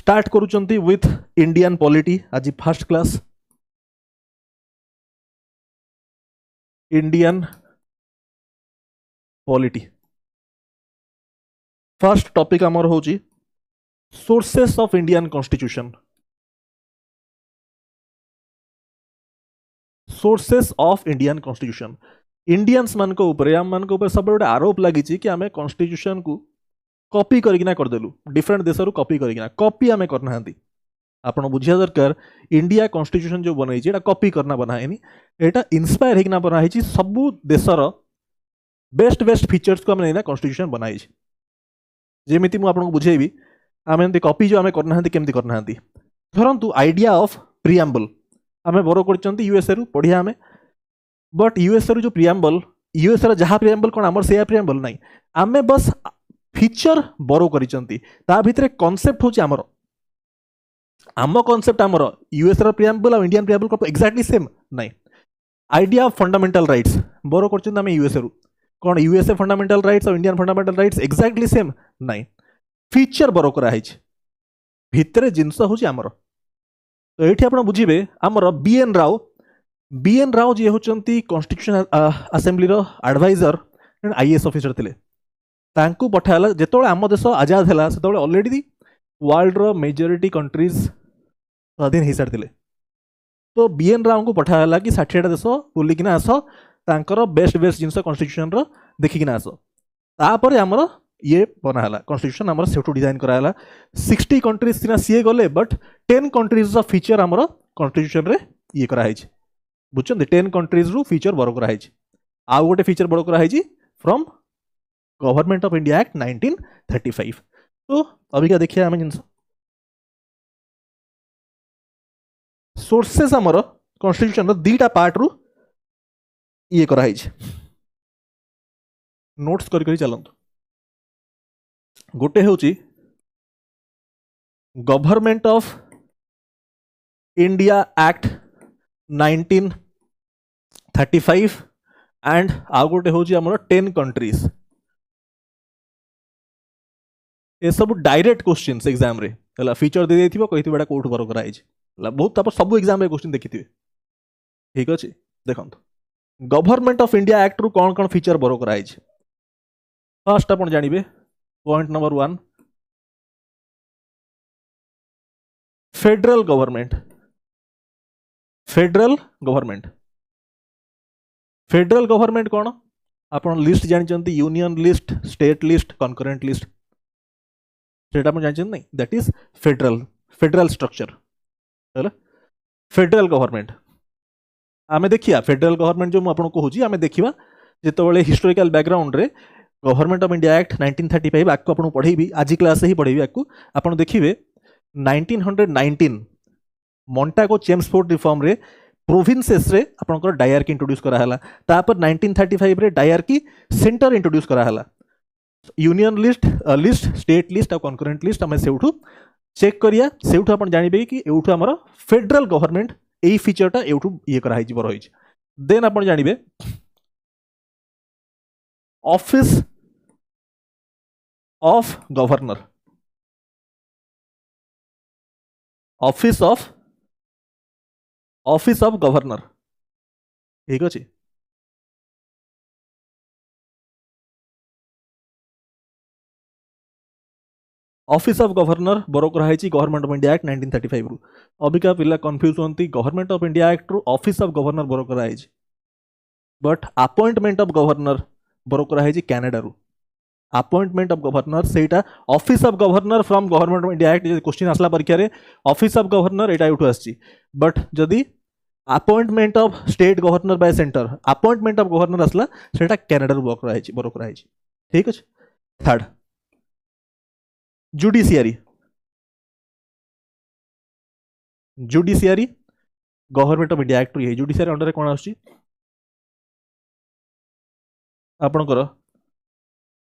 Start करूचंती with Indian polity आज first class Indian polity first topic आमर होची sources of Indian constitution sources of Indian constitution Indians मान को ऊपर आम मान को ऊपर सब गोटे आरोप लगी कि आम कॉन्स्टिट्यूशन को कॉपी करकिना करदेलु डिफरेंट देश कॉपी करकिना कॉपी आम करना आपन बुझिया दरकार इंडिया कॉन्स्टिट्यूशन जो बनाई एटा कॉपी करना बनाएनी एटा इंस्पायर होकिना बनाई सबु देशर बेस्ट बेस्ट फीचर्स को आम ना कॉन्स्टिट्यूशन बनाई जेमिति मु आपन को बुझेबी आम एमती कॉपी जो आम करना केमती करना धरंतु आइडिया ऑफ प्रिएम्बल आम बोरो कर यूएसए रु पढ़िया आम बट यूएसए रु जो प्रिएम्बल यूएसए रो जहाँ प्रिएम्बल कौन आमर से प्रिएम्बल नहीं आम बस फीचर बोरो करिसंती ता भितरे कांसेप्ट होची आमर आम कांसेप्ट आमर यूएसए रो प्रिएम्बल और इंडियन प्रिएम्बल को एक्जेक्टली सेम नहीं आइडिया ऑफ फंडामेंटल राइट्स बोरो करचंती आम यूएसए रु कौन यूएसए फंडामेंटल राइट्स और Indian fundamental rights exactly same नहीं फीचर बोरो करा हिच भितरे जिंस होची आमर तो ये आप बुझे आमर बीएन राव जी होचंती कॉन्स्टिट्यूशन असेंबली रो एडवाइजर एंड आईएएस ऑफिसर थिले तांकू पठाला जेतोळे आम देश आजाद हैला सेतोळे ऑलरेडी वर्ल्ड रो मेजॉरिटी कंट्रीज स्वाधीन हो सारी तो बीएन राव को पठाला कि 60टा देश बुलिकिना आस तांकर बेस्ट बेस्ट जिनस कॉन्स्टिट्यूशन रो देखिकिना आस तापर आमर ये बनाला कॉन्स्टिट्यूशन आमर सेठू डिजाइन कराला 60 कंट्रीज सिना सीए गले बट 10 कंट्रीज रो फीचर आमर कॉन्स्टिट्यूशन रे ये करा हिच बुझछन 10 कंट्रीज रो फीचर बरो करा हिच आ गोटे फीचर बरो करा हिच from government of India act 1935 तो अभी क्या देखिए आम जिनस सोर्सेस आमर कॉन्स्टिट्यूशन रो दीटा पार्ट रु ये करा हिच नोट्स करी चलंतु गोटे होची government of India act 1935 and आ गोटे होची हमर 10 कंट्रीज ये सब डायरेक्ट क्वेश्चंस एग्जाम रे हला फीचर दे देथिबो कहिथि बेटा कोठ बरो कराइज हला बहुत तापर सब एग्जाम रे क्वेश्चन देखिथिबे ठीक अछि देखंतु गवर्नमेंट ऑफ इंडिया एक्ट रु कोन कोन फीचर बरो कराइज फर्स्ट अपन जानिबे point number 1 federal government federal government कौन आपन लिस्ट जानिचंती union list state list concurrent list सेटा अपन जानिचंती नहीं दैट इज फेडरल स्ट्रक्चर हैला फेडरल गवर्नमेंट आमे देखिया फेडरल गवर्नमेंट जो आपन कहूची आमे देखिबा जेतबेले हिस्टोरिकल बैकग्राउंड रे गवर्नमेंट ऑफ इंडिया एक्ट 1935 आपको आपन पढ़ेबी आज क्लास से ही पढ़ेबी आपको आपन देखिबे 1919 मोंटागो चेम्सफोर्ड रिफॉर्म रे प्रोविंसेस रे आपनकर डायरकी इंट्रोड्यूस करा हला तापर 1935 रे डायरकी सेंटर इंट्रोड्यूस करा हला यूनियन लिस्ट स्टेट लिस्ट और कॉन्करेंट लिस्ट हमें सेउठू चेक करिया सेउठू अपन जानिबे कि एउठू हमर फेडरल गवर्नमेंट एई फीचरटा एउठू ये करा हिज बर हिज देन अपन जानिबे office of governor office of governor ठीक अच्छे ऑफिस ऑफ गवर्नर बरो कराई गवर्नमेंट ऑफ इंडिया एक्ट 1935 रु अबिका पिला कंफ्यूज होती गवर्नमेंट ऑफ इंडिया एक्ट रु ऑफिस ऑफ गवर्नर बरो कराई बट अपॉइंटमेंट ऑफ गवर्नर बरो कराई कनाडा रु अपॉइंटमेंट ऑफ गवर्नर सेटा office of governor from government of India act question आसला परीक्षा रे ऑफिस ऑफ गवर्नर एटा उठू आसी बट जदि appointment of state governor by centre appointment of governor आसला सेटा कनाडा रु बरो कराई ठीक अछि third judiciary government of India act ये जुडिशियरी अंडर कौन आछि आपनकर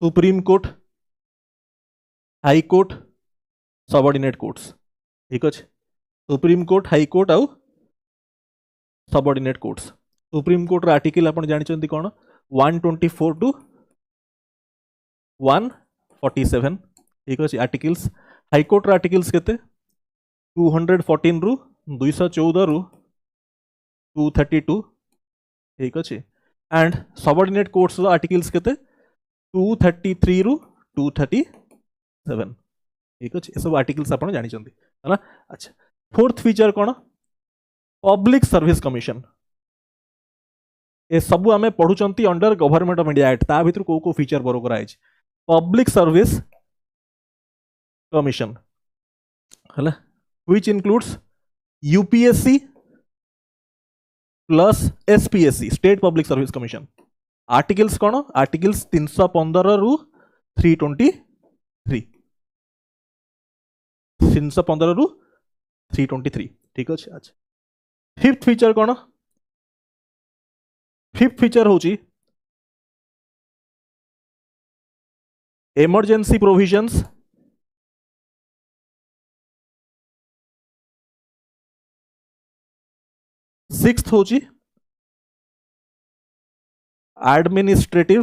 supreme court high court subordinate courts ठीक अच्छे सुप्रीम कोर्ट हाई कोर्ट आउ subordinate courts supreme court article आप जानते कौन 124 टू 147 ठीक अच्छे आर्टिकल्स हाई कोर्ट आर्टिकल्स केते 214 रु 214 रु 232 ठीक अच्छे एंड सबऑर्डिनेट कोर्ट्स आर्टिकल्स केते 233 रु 237 ठीक अच्छे सब आर्टिकल्स आपण जानि चंदी है ना। अच्छा फोर्थ फीचर कौन पब्लिक सर्विस कमिशन ए सब आम पढ़ुंट under government of India act ता भीतर को फीचर बर कराई पब्लिक सर्विस कमिशन है which includes UPSC plus SPSC state public service commission articles कौन आर्टिकल्स 315 रु 323 315 रु 323 ठीक अच्छे। अच्छा फिफ्थ फीचर कौन फिफ्थ फीचर होची इमरजेंसी प्रोविजंस सिक्स्थ होची एडमिनिस्ट्रेटिव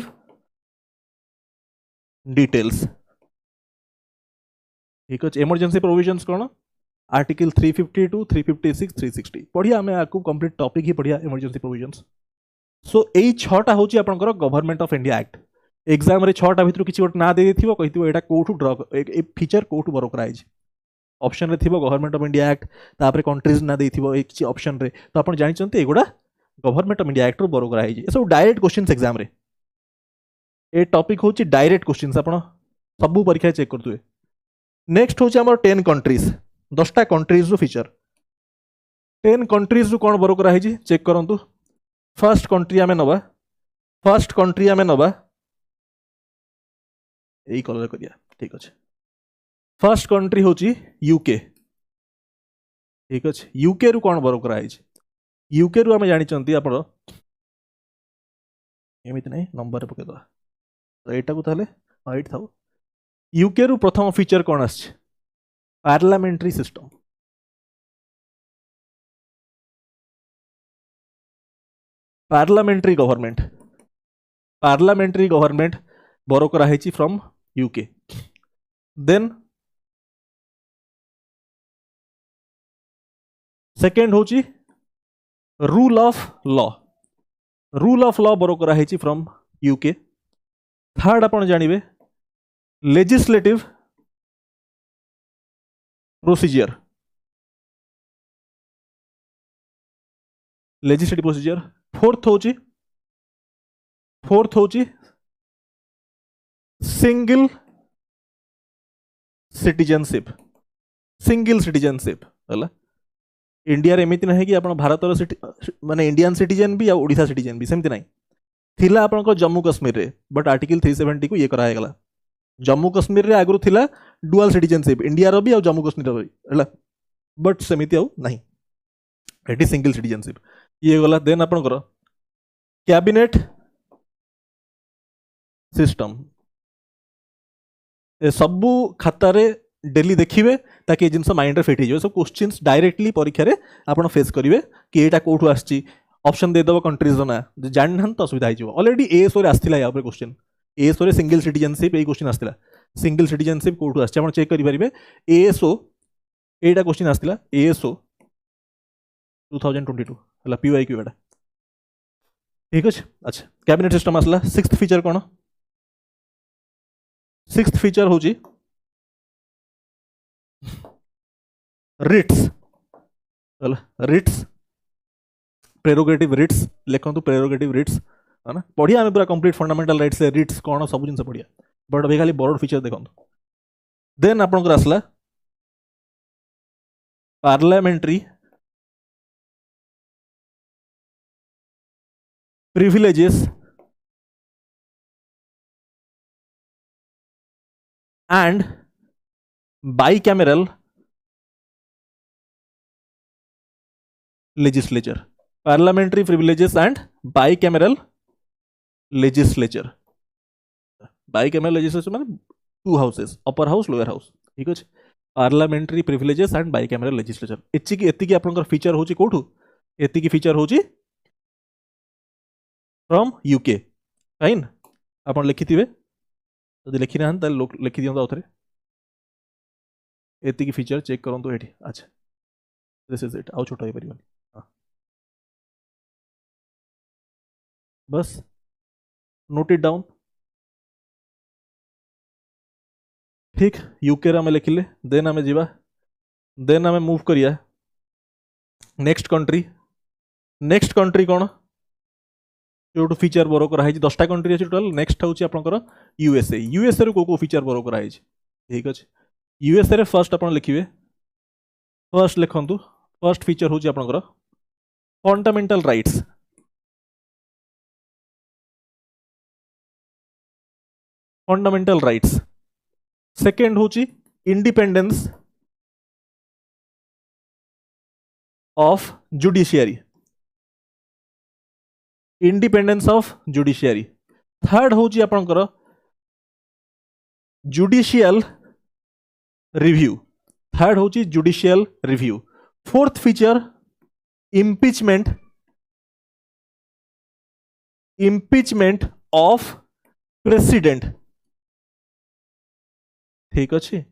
डिटेल्स ठीक अच्छे। इमरजेंसी प्रोविजंस कौन आर्टिकल 352 356 360 पढ़िया आम आपको कंप्लीट टॉपिक ही पढ़िया इमरजेंसी प्रोविजंस। सो यही छटा हूँ आपंकर government of India act exam रे छटा भितर किसी गोटे ना दे कही एटा कोठू ड्र फीचर कोठू बर कराई ऑप्शन रे थिबो गवर्नमेंट ऑफ इंडिया एक्ट तापर कंट्रीज ना देथिबो एक ऑप्शन रे तो आपण जानि चंते एगुडा गवर्नमेंट ऑफ इंडिया एक्ट रो बर कराई ए सब डायरेक्ट क्वेश्चंस एग्जाम रे ए टॉपिक होची डायरेक्ट क्वेश्चंस आपण सब परीक्षा चेक करतुए। नेक्स्ट होची हमर 10 कंट्रीज 10टा कंट्रीज रो फीचर 10 कंट्रीज रो कोन बर कराई चेक करंतु। फर्स्ट कंट्री आमे नबा एई कलर करिया ठीक अछि। फर्स्ट कंट्री होची यूके ठीक अच्छे यूके रु कौन बर कराई यूके रु आम जानी आपण एमती नहीं नंबर पकईद तो यहाँ को ताले हाँ ये था यूके रु प्रथम फीचर कौन आस पार्लियामेंट्री सिस्टम पार्लियामेंट्री गवर्नमेंट बर कराई फ्रॉम यूके। देन सेकेंड होची रूल ऑफ लॉ बर कराई फ्रॉम यूके। थर्ड आपण जानिबे लेजिस्लेटिव प्रोसीजर फोर्थ होची सिंगल सिटीजनशिप है इंडिया रे एमिति नहीं कि आप भारत माने इंडियन सिटीजन भी ओडिशा सिटीजन भी सेमती नहीं थिला आपन जम्मू कश्मीर रे बट आर्टिकल 370 को ये कराया गला जम्मू कश्मीर रे आगु थिला डुअल सिटीजनशिप इंडिया रो भी और जम्मू कश्मीर रो भी हला बट सेमिति आउ नहीं एटी सिंगल सिटीजनशिप ये गला। देन आपन कैबिनेट सिस्टम ए सबू खाता रे डेली देखिए ताकि जिन माइंड रे फिट हो सब क्वेश्चंस डायरेक्टली परीक्षा रे आपण फेस करिवे कि एटा कोठु आछि ऑप्शन दे दबो कंट्रीज ना जान हन तो सुविधा हो ऑलरेडी एएसओ रे आस्थिला या ऊपर क्वेश्चन एएसओ रे सिंगल सिटीजनशिप ए क्वेश्चन आस्थिला सिंगल सिटीजनशिप कोठु आछि आपण चेक करि परिबे एएसओ एटा क्वेश्चन आस्थिला एएसओ 2022 हला पीवाईक्यू एटा ठीक अछि। अच्छा कैबिनेट सिस्टम आसला। सिक्स्थ फीचर कोन सिक्स्थ फीचर होची रिट्स प्रेरोगेटिव रिट्स लिखु प्रेरोगेटिव रिट्स है ना पढ़िया आम पूरा कंप्लीट फंडामेंटल राइट्स रिट्स कौन सब जिन पढ़िया बट अभी खाली बर्ड फीचर देखो। देन आपनकर आसला parliamentary privileges and bicameral legislature parliamentary privileges and bicameral legislature माने two houses upper house lower house ठीक अच्छे parliamentary privileges and bicameral legislature एतिकी आपनकर फीचर होची कोठू एतिकी फीचर होची फ्रॉम यूके फाइन आपन लिखिथिबे जदि लिखि ना लिखि दियंतो आउथरे एतिकी फीचर चेक करंतो एठी। अच्छा दिस इज इट आउ छोट हो परिबनी बस नोट इट डाउन ठीक यूके रे आम लिखिले देन आम जीवा देन आम मूव करिया नेक्स्ट कंट्री कौन जो फीचर बोरो कराई 10टा कंट्री अच्छी टोटाल नेक्स्ट हूँ आपंकर यूएसए रू को फीचर बोरो कराई ठीक अच्छे यूएसए रे फर्स्ट आप लिखिए फर्स्ट लिखु फर्स्ट फीचर हूँ आपंकर फंडामेंटल राइट्स सेकेंड हूँ इंडिपेंडेंस ऑफ जुडिशियरी थर्ड हूँ आपंकर judicial review fourth feature impeachment of president ठीक अच्छे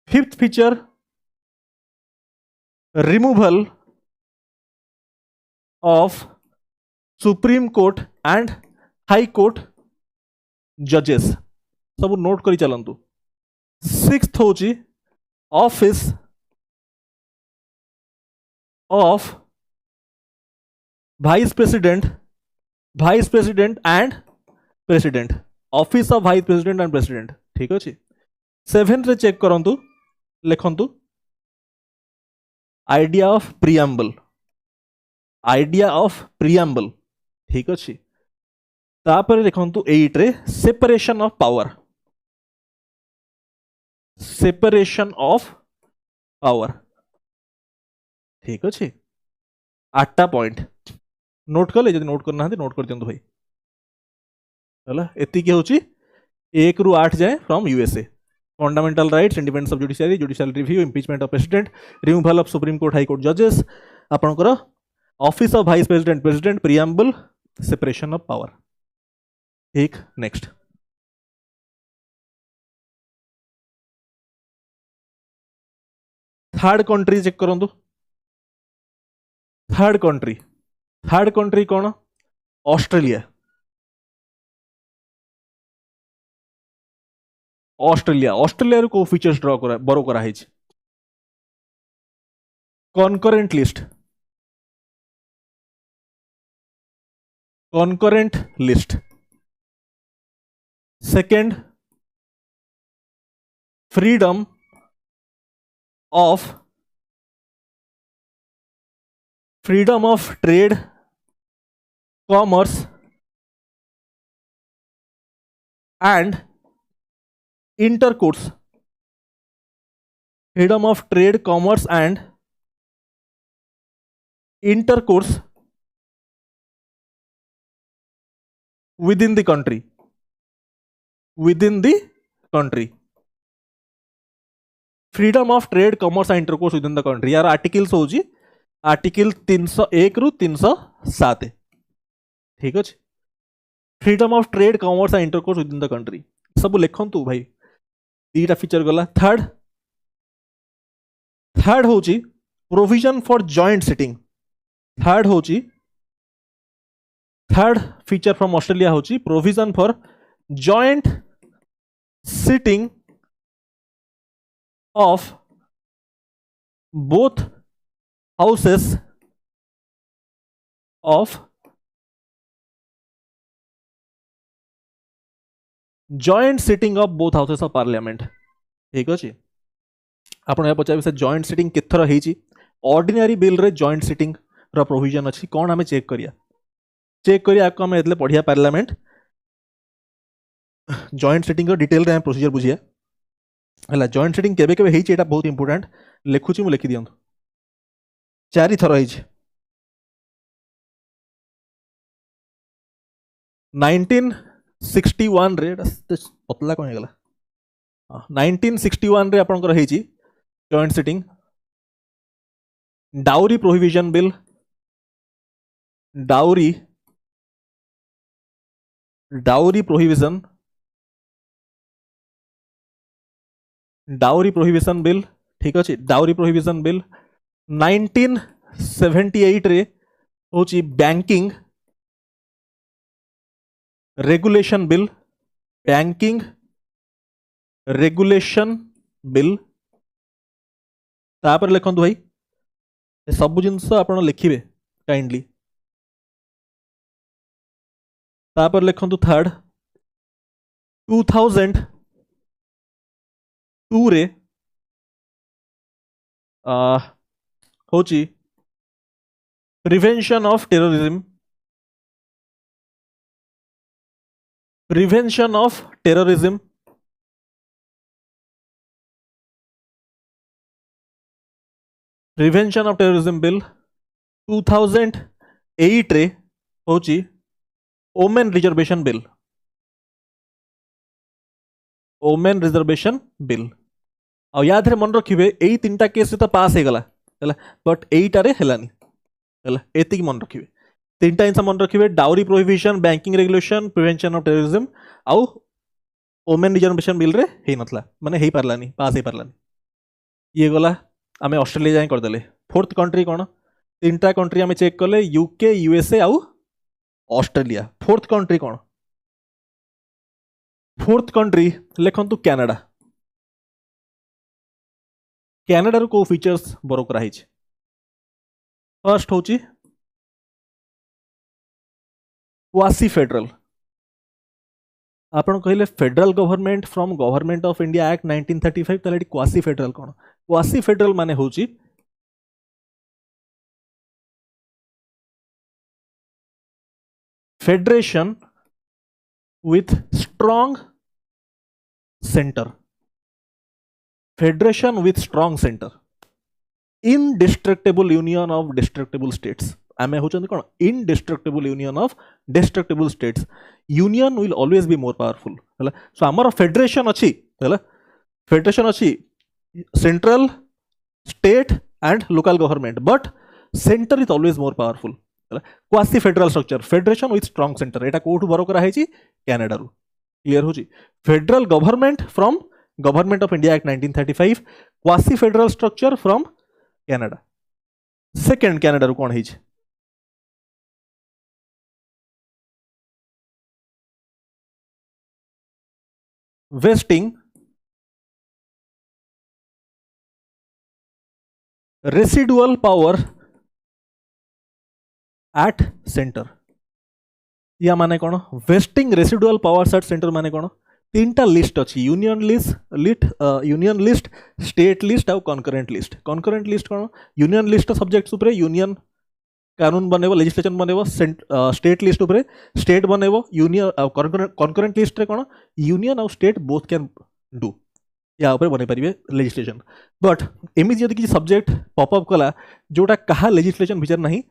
fifth feature removal of supreme court and high court जजेस सब नोट करी चलंतु सिक्स्थ होची office of vice president and president office of vice president and president ठीक अच्छे सेवेंथ रे check करंतु लिखंतु आइडिया ऑफ प्रियम्बल ठीक अच्छे तापर देखंतु 8 रे सेपरेशन ऑफ पावर ठीक अच्छे 8टा पॉइंट नोट कले जदि नोट करना नोट कर दियंतु भाई हला एतिकी होची 1 रू 8 जाए from USA fundamental rights independence of judicial review impeachment of president removal of supreme court high court जजेस आपनकर office of vice president preamble separation of power ठीक नेक्स्ट थर्ड कंट्री चेक करंतु थर्ड कंट्री कौन Australia रू को features draw करा बरो करा है concurrent list second freedom of trade commerce and intercourse freedom of trade commerce and intercourse within the country freedom of trade commerce and intercourse within the country यार articles होची article 301 रू 307 ठीक अच्छे freedom of trade commerce and intercourse within the country सब लिखंतु भाई दीटा feature गला थर्ड होची provision for joint sitting third feature from Australia होची provision for joint sitting of both houses of parliament ठीक अच्छे आपड़ पचार से जॉइंट सिटिंग केथर होती ऑर्डिनरी बिल रे जॉइंट सिटिंग रो प्रोविजन अच्छी कौन आम चेक करिया आम एतले पढ़िया पार्लियामेंट जॉइंट सिटिंग डिटेल रे प्रोसीजर बुझिया है जॉइंट सिटिंग केबे केबे हेची एटा बहुत इंपोर्टेंट लिखुची मु लिखि दियंतु 4 थर हेची 1961 रे पतला कौन गला 1961 रे आपनकर हेची joint sitting dowry prohibition bill dowry prohibition bill ठीक अच्छे डाउरी प्रोहिबिशन बिल 1978 रे होची banking regulation bill, banking regulation bill. तापर लिखंतु भाई सब जिनस आपण लिखिबे काइंडली। तापर लिखंतु थर्ड 2002 रे होची prevention of terrorism, prevention of terrorism, prevention of terrorism bill. 2008 रे होची women reservation bill, women reservation bill. आ याद मन रखिए यही तीन टा केस तो पास हो गला बट एईटारे हेलानी एतिक मन रखिए तीन टा जिन मन रखिए dowry prohibition, banking regulation, prevention of terrorism आउ ओमेन रिजर्वेशन बिल रे हे नथला माने हे पारलानी पास हो पारलानी। ये गला आमे ऑस्ट्रेलिया जाए करदेले। फोर्थ कंट्री कौन? तीन टा कंट्री आमे चेक कले यूके, यूएसए आउ ऑस्ट्रेलिया। फोर्थ कंट्री कौन? फोर्थ कंट्री लिखंतु कनाडा। कनाडा रो को फीचर्स बरो कराई छै। फर्स्ट होची क्वासी फेडरल। आपण कहले federal government from government of India act 1935 तले क्वासी फेडरल कौन? क्वासी फेडरल माने होची federation with strong center, federation with strong center, indestructible union of destructible states। आमे होचंदी कोन? indestructible union of destructible states। union will always be more powerful हला। सो हमर federation अछि हला, federation अछि central, state and local government but centre is always more powerful. Quasi federal structure, federation with strong centre, एटा कोठु बरो करा हेची? Canada रु। Clear होची? Federal government from government of India act 1935, quasi federal structure from Canada. Second Canada रु कोन हेची? Wasting residual power at centre. या माने कौन? Wasting residual powers at centre माने कौन? तीन टा लिस्ट अच्छी, यूनियन लिस्ट, स्टेट लिस्ट और कनकरेंट लिस्ट। कनकरेंट लिस्ट कौन? यूनियन लिस्ट सब्जेक्ट्स उपरे यूनियन कानून बनेबो, लेजिस्लेशन बनेबो। स्टेट लिस्ट उपरे स्टेट बनेबो। यूनियन कनकरेंट लिस्ट रे कौन? यूनियन और स्टेट बोथ कैन डू या ऊपर बने पारिबे लेजिस्लेशन। बट एमि जदि किसी सब्जेक्ट पॉपअप कला जोटा कहा लेजिस्लेशन विचार नहीं,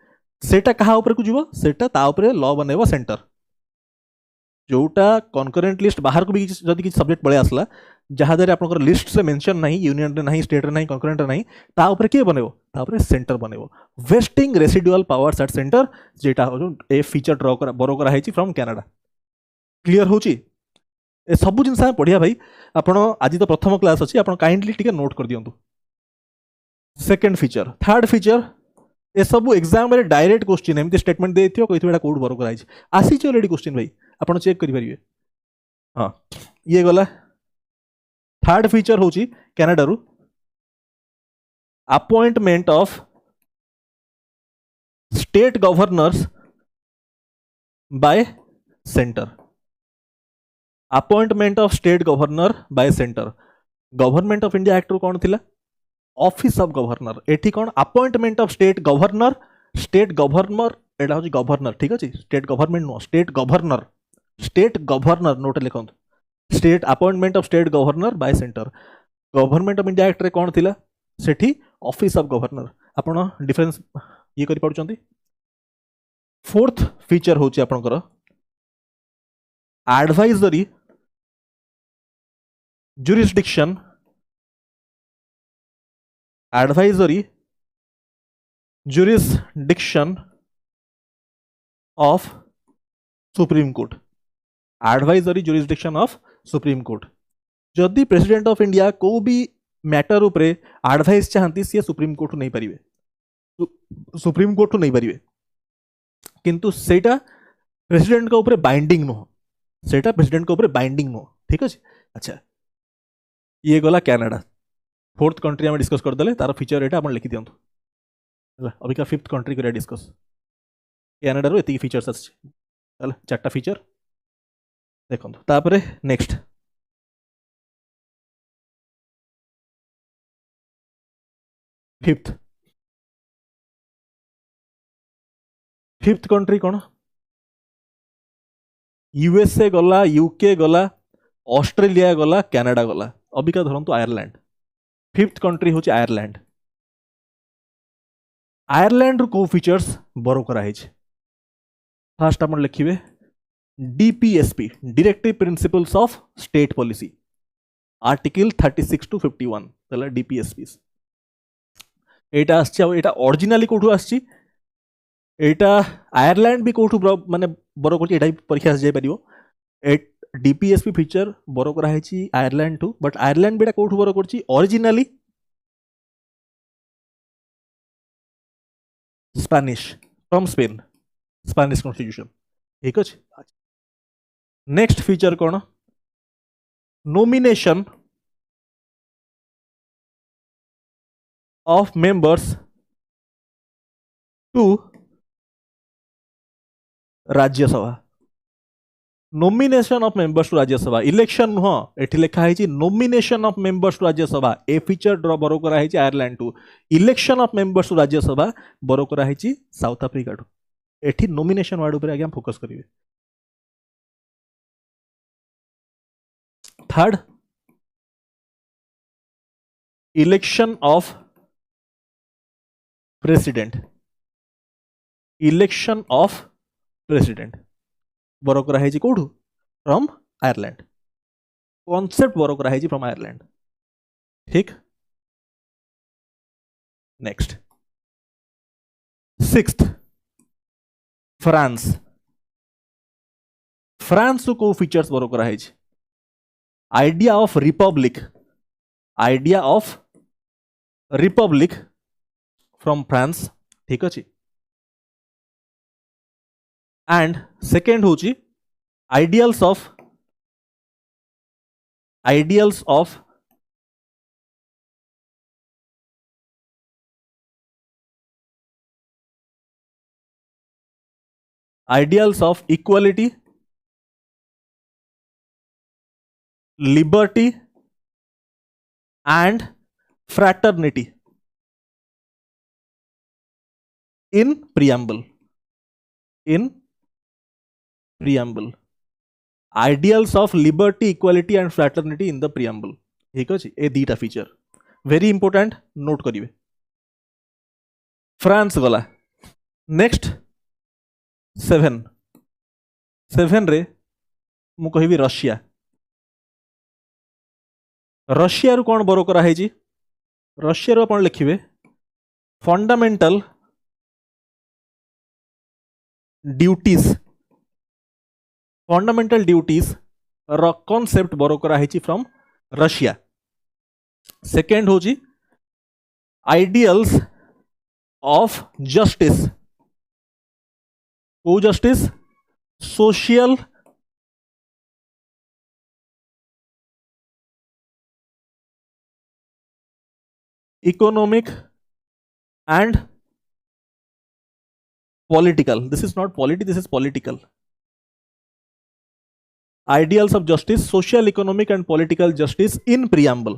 सेटा कहा ऊपर को जीवो? सेटा ता ऊपर लॉ बनेबो सेंटर। जोटा कनकरेंट लिस्ट बाहर को भी जदि किसी सब्जेक्ट पळे आसला जहाँ द्वारा आपनकर लिस्ट से मेंशन नहीं, यूनियन रे नहीं, स्टेट रे नहीं, कनकरेंट रे नहीं, ता ऊपर के बनेबो? ता ऊपर सेंटर बनेबो। Vesting residual powers at centre जेटा हो ए फीचर ड्रॉ करा बरो करा हेची फ्रॉम कनाडा। क्लियर होची? ए सब जिनस पढ़िया भाई। आपण आज तो प्रथम क्लास अच्छी, आप काइंडली टिके नोट कर दियंतु। सेकंड फीचर, थर्ड फीचर, ए सब एग्जाम रे डायरेक्ट क्वेश्चन एमती स्टेटमेंट देथियो कहिथि एटा कोड बरो कराई आसी छ ऑलरेडी क्वेश्चन भाई, आपण चेक करि परिबे। हां ये गला थर्ड फीचर होची कनाडा रु appointment of state governors by centre. Appointment of state governor by centre. Government of India act कौन थिला? Office of governor. एठी कौन? Appointment of state governor. State governor एटा होची गवर्नर, ठीक अछि? State government no, state governor. State governor note लिखंत। State appointment of state governor by centre. Government of India act रे कौन थिला? सेठी ऑफिस ऑफ गवर्नर। आपण डिफरेंस ये करि पडुचंती। फोर्थ फीचर होची आपनकर advisory jurisdiction, advisory jurisdiction of supreme court. Advisory jurisdiction of supreme court. जदि प्रेसिडेंट ऑफ इंडिया को भी मैटर उपरे एडवाइस चाहती सी सुप्रीम कोर्ट नहीं पारिबे। सुप्रीम कोर्ट नहीं पारे किंतु सेटा प्रेसिडेंट का ऊपर बाइंडिंग नुह सेटा प्रेसिडेंट का ऊपर बाइंडिंग नुह ठीक अच्छे। अच्छा ये गला कनाडा फोर्थ कंट्री आम डिस्कस करदे तार फीचर यहाँ आप लिखि दिखाँ अबिका फिफ्थ कंट्री करिया डिस्कस कनाडार ये फीचर्स आस चार्टा फीचर देखो तापर नेक्स्ट फिफ्थ फिफ्थ कंट्री कौन यूएसए गला यूके गला ऑस्ट्रेलिया गला कनाडा गला अबिका धरतु आयरलैंड फिफ्थ कंट्री हूँ आयरलैंड आयरलैंड को फीचर्स बरो कराई फास्ट आप लिखे DPSP directive principles of state policy article 36 to 51 तला डीपीएसपी एटा आटा ओरिजिनली कौटू आसी एटा आयरलैंड भी कौटू माने बरो कर परीक्षा आस जाए डीपीएसपी फीचर बरो कराई आयरलैंड टू बट आयरलैंड भी कौटू बरो कर originally Spanish from Spain Spanish constitution ठीक अच्छे। नेक्स्ट फीचर कौन nomination of members to Rajya Sabha nomination of members to Rajya Sabha election नुह एठी लिखा है nomination of members to Rajya Sabha ए फीचर बरो कराई आयरलैंड टू election of members to Rajya Sabha बरो कराई साउथ आफ्रिका टू एठी नॉमिनेशन वार्ड ऊपर आगे फोकस करिवे। Third election of president election of president बरो कराई कौटू फ्रॉम आयरलैंड कॉन्सेप्ट बरो कराई फ्रॉम आयरलैंड ठीक। नेक्स्ट सिक्स्थ फ्रांस फ्रांस को फीचर्स बरो कराई idea of Republic from France ठीक अच्छे। एंड सेकेंड हूँ ideals of equality liberty and fraternity in preamble ideals of liberty equality and fraternity in the preamble ठीक अच्छे। ए दीटा feature very important note करिवे। France गला नेक्स्ट सेवेन रे मु कहिबी Russia Russia कौन बरो कराई रशिया आप लिखे फंडामेंटल ड्यूटीज कॉन्सेप्ट बरो कराई फ्रॉम रशिया। सेकेंड हूँ आइडियल्स ऑफ जस्टिस को justice social economic and political this is not polity this is political ideals of justice social economic and political justice in preamble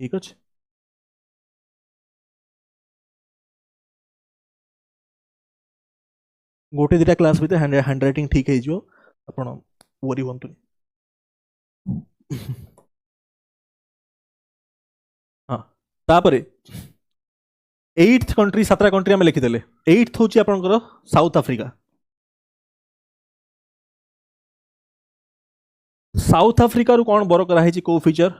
ठीक अच्छे। गोटे दिटा class भितर hand writing ठीक है आपण worry हूँ हाँ तापरे एट्थ कंट्री सातटा कंट्री आम लिखिदेले एट्थ हूँ आपंकर साउथ आफ्रिका साउथ आफ्रिका कौन बरो कराई को फीचर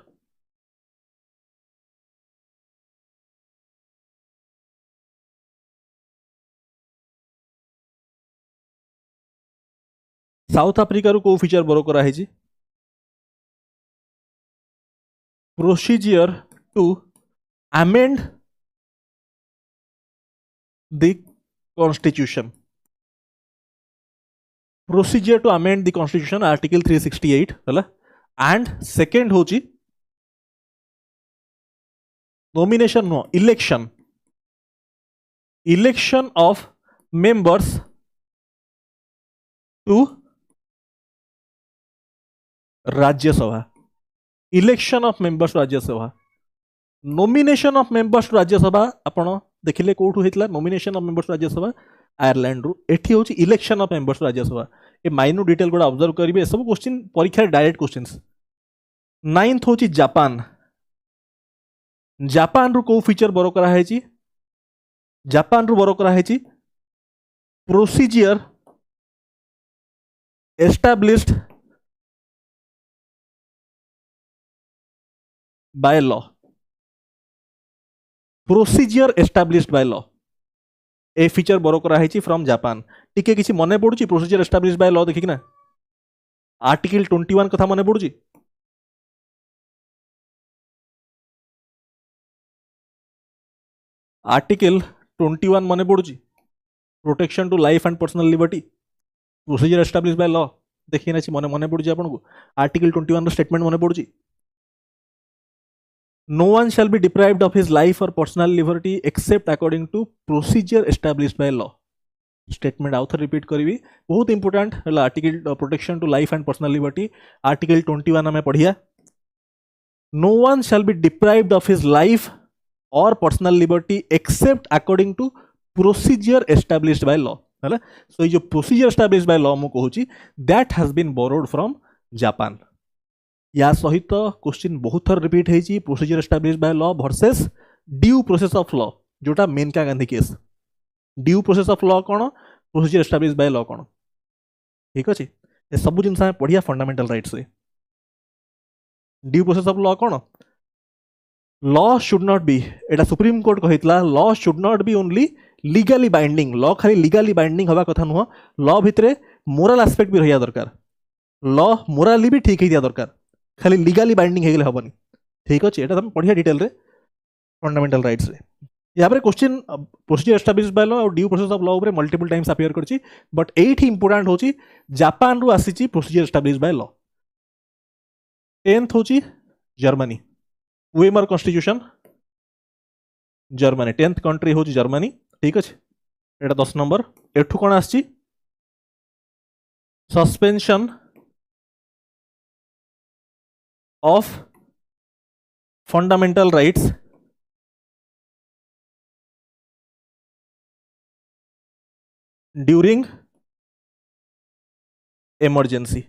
साउथ आफ्रिका को फीचर बरो कराई procedure to amend the constitution. Procedure to amend the constitution article 368 है and second होची nomination no election of members to राज्य सभा इलेक्शन ऑफ मेंबर्स टू राज्य सभा नॉमिनेशन ऑफ मेंबर्स टू राज्य सभा आपण देखिले कोठू हेतला नॉमिनेशन ऑफ मेंबर्स टू राज्य सभा आयरलैंड रु एठी होची इलेक्शन ऑफ मेंबर्स टू राज्य सभा ए माइन्यूट डिटेल गुडा ऑब्जर्व करिवे सब क्वेश्चन परीक्षा डायरेक्ट क्वेश्चंस नाइन्थ होची जापान जापान रु को फीचर बरो करा हेची जापान रु बरो करा हेची procedure established by law procedure established by law A feature बरो करा हेची फ्रॉम जापान टिके किछि मने पडुची प्रोसीजर एस्टैब्लिश्ड बाय लॉ देखि कि ना आर्टिकल 21 कथा मने पडुची आर्टिकल 21 मने पडुची protection to life and personal liberty procedure established by law देखि ना मने मने पडुची आपन को आर्टिकल 21 रो स्टेटमेंट मने पडुची No one shall be deprived of his life or personal liberty except according to procedure established by law. Statement author repeat करी बहुत important है article protection to life and personal liberty article 21 में पढ़िया No one shall be deprived of his life or personal liberty except according to procedure established by law है सो ये जो procedure established by law मु कहूची that has been borrowed from Japan. या सहित question बहुत थर रिपीट है procedure established by law versus due process of law जोटा Maneka Gandhi case due process of law कौन प्रोसीजर एस्टैब्लिश्ड बाय लॉ कौन ठीक अच्छे ये सब जिन पढ़िया फंडामेंटल राइट्स रे ड्यू प्रोसेस ऑफ लॉ कौन लॉ शुड नॉट बी एटा सुप्रीम कोर्ट कहितला law should not be only legally binding law खाली लीगली बाइंडिंग हवा कथा नुह लॉ भितरे मोरल एस्पेक्ट भी रहिया दरकार लॉ मोराली भी ठीक है दरकार खाली लीगली बाइंडिंग हेगले हबनी ठीक अच्छे एटा तुम पढ़िया डिटेल रे फंडामेंटल राइट्स रे यहाँ पर question procedure established by law और ड्यू प्रोसेस ऑफ लॉ रे मल्टीपल टाइम्स अपीयर करछि बट एठी इंपोर्टेंट होछि जापान रु आसीछि procedure established by law 10th होछि Germany Weimar constitution Germany 10th country होछि जर्मनी ठीक अच्छे एटा 10 नंबर एठु कोन आछि suspension of fundamental rights during emergency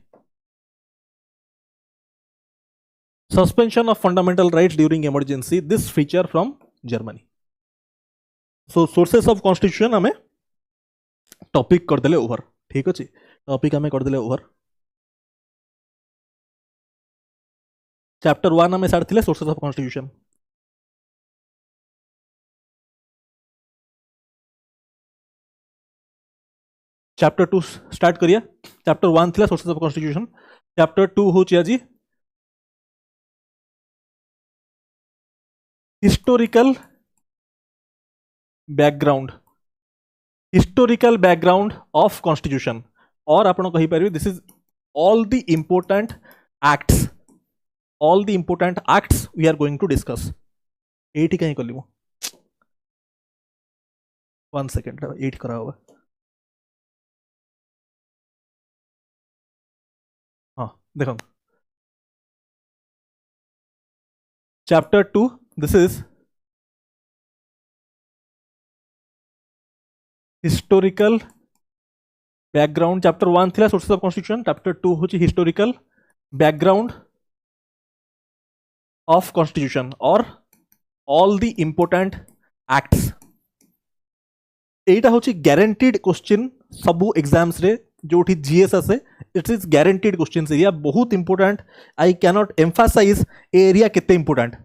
suspension of fundamental rights during emergency this feature from Germany so sources of constitution हमें topic कर देले ओवर ठीक अछि टॉपिक हमें कर देले ओवर चैप्टर 1 में सारे थिले sources of constitution chapter 2 start करिया चैप्टर 1 थिला सोर्सेस ऑफ कॉन्स्टिट्यूशन चैप्टर 2 होची आजी हिस्टोरिकल बैकग्राउंड ऑफ कॉन्स्टिट्यूशन और आपण कहि परिबे this is all the important acts all the important acts we are going to discuss एठी कहीं कली 1 सेकंड 8 करा होगा हाँ देखो chapter 2 this is historical background chapter 1 थिला सोर्सेस ऑफ कॉन्स्टिट्यूशन चैप्टर 2 होची historical background of constitution or all the important acts एटा होची guaranteed question सबु एग्जाम्स रे जोठी जीएस आसे it is guaranteed question area बहुत important I cannot emphasise area केते important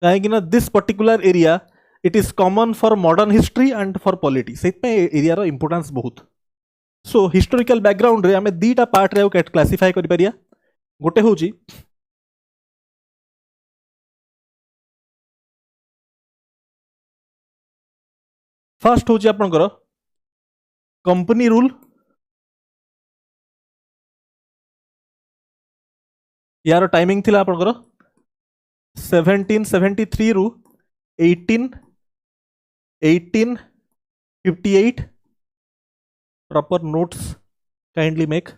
काहे कि ना this particular area it is common for modern history and for polity सेट पे एरिया रो इंपोर्टेंस बहुत सो हिस्टोरिकल बैकग्राउंड रे हमें दीटा पार्ट रे क्लासिफाई करि परिया गोटे होची फर्स्ट हूँ आपंकर कंपनी रूल, यार टाइमिंग थिला आपंकर 1773 रु 1858 proper notes kindly make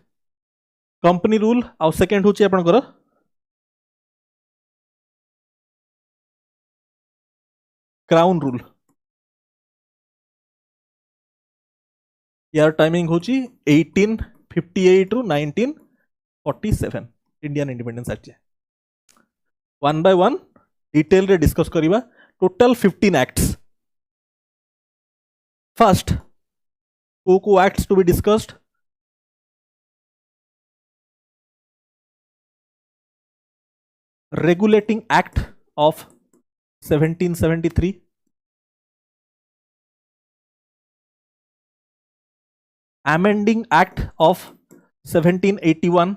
company rule आउ सेकेंड हूँ आपंकर क्राउन रूल, यार टाइमिंग हूँ 1858 रु 1947 Indian independence act. One by one detail रे डिस्कस करिबा टोटल 15 एक्ट्स। फर्स्ट को acts to be discussed, regulating act of 1773, amending act of 1781,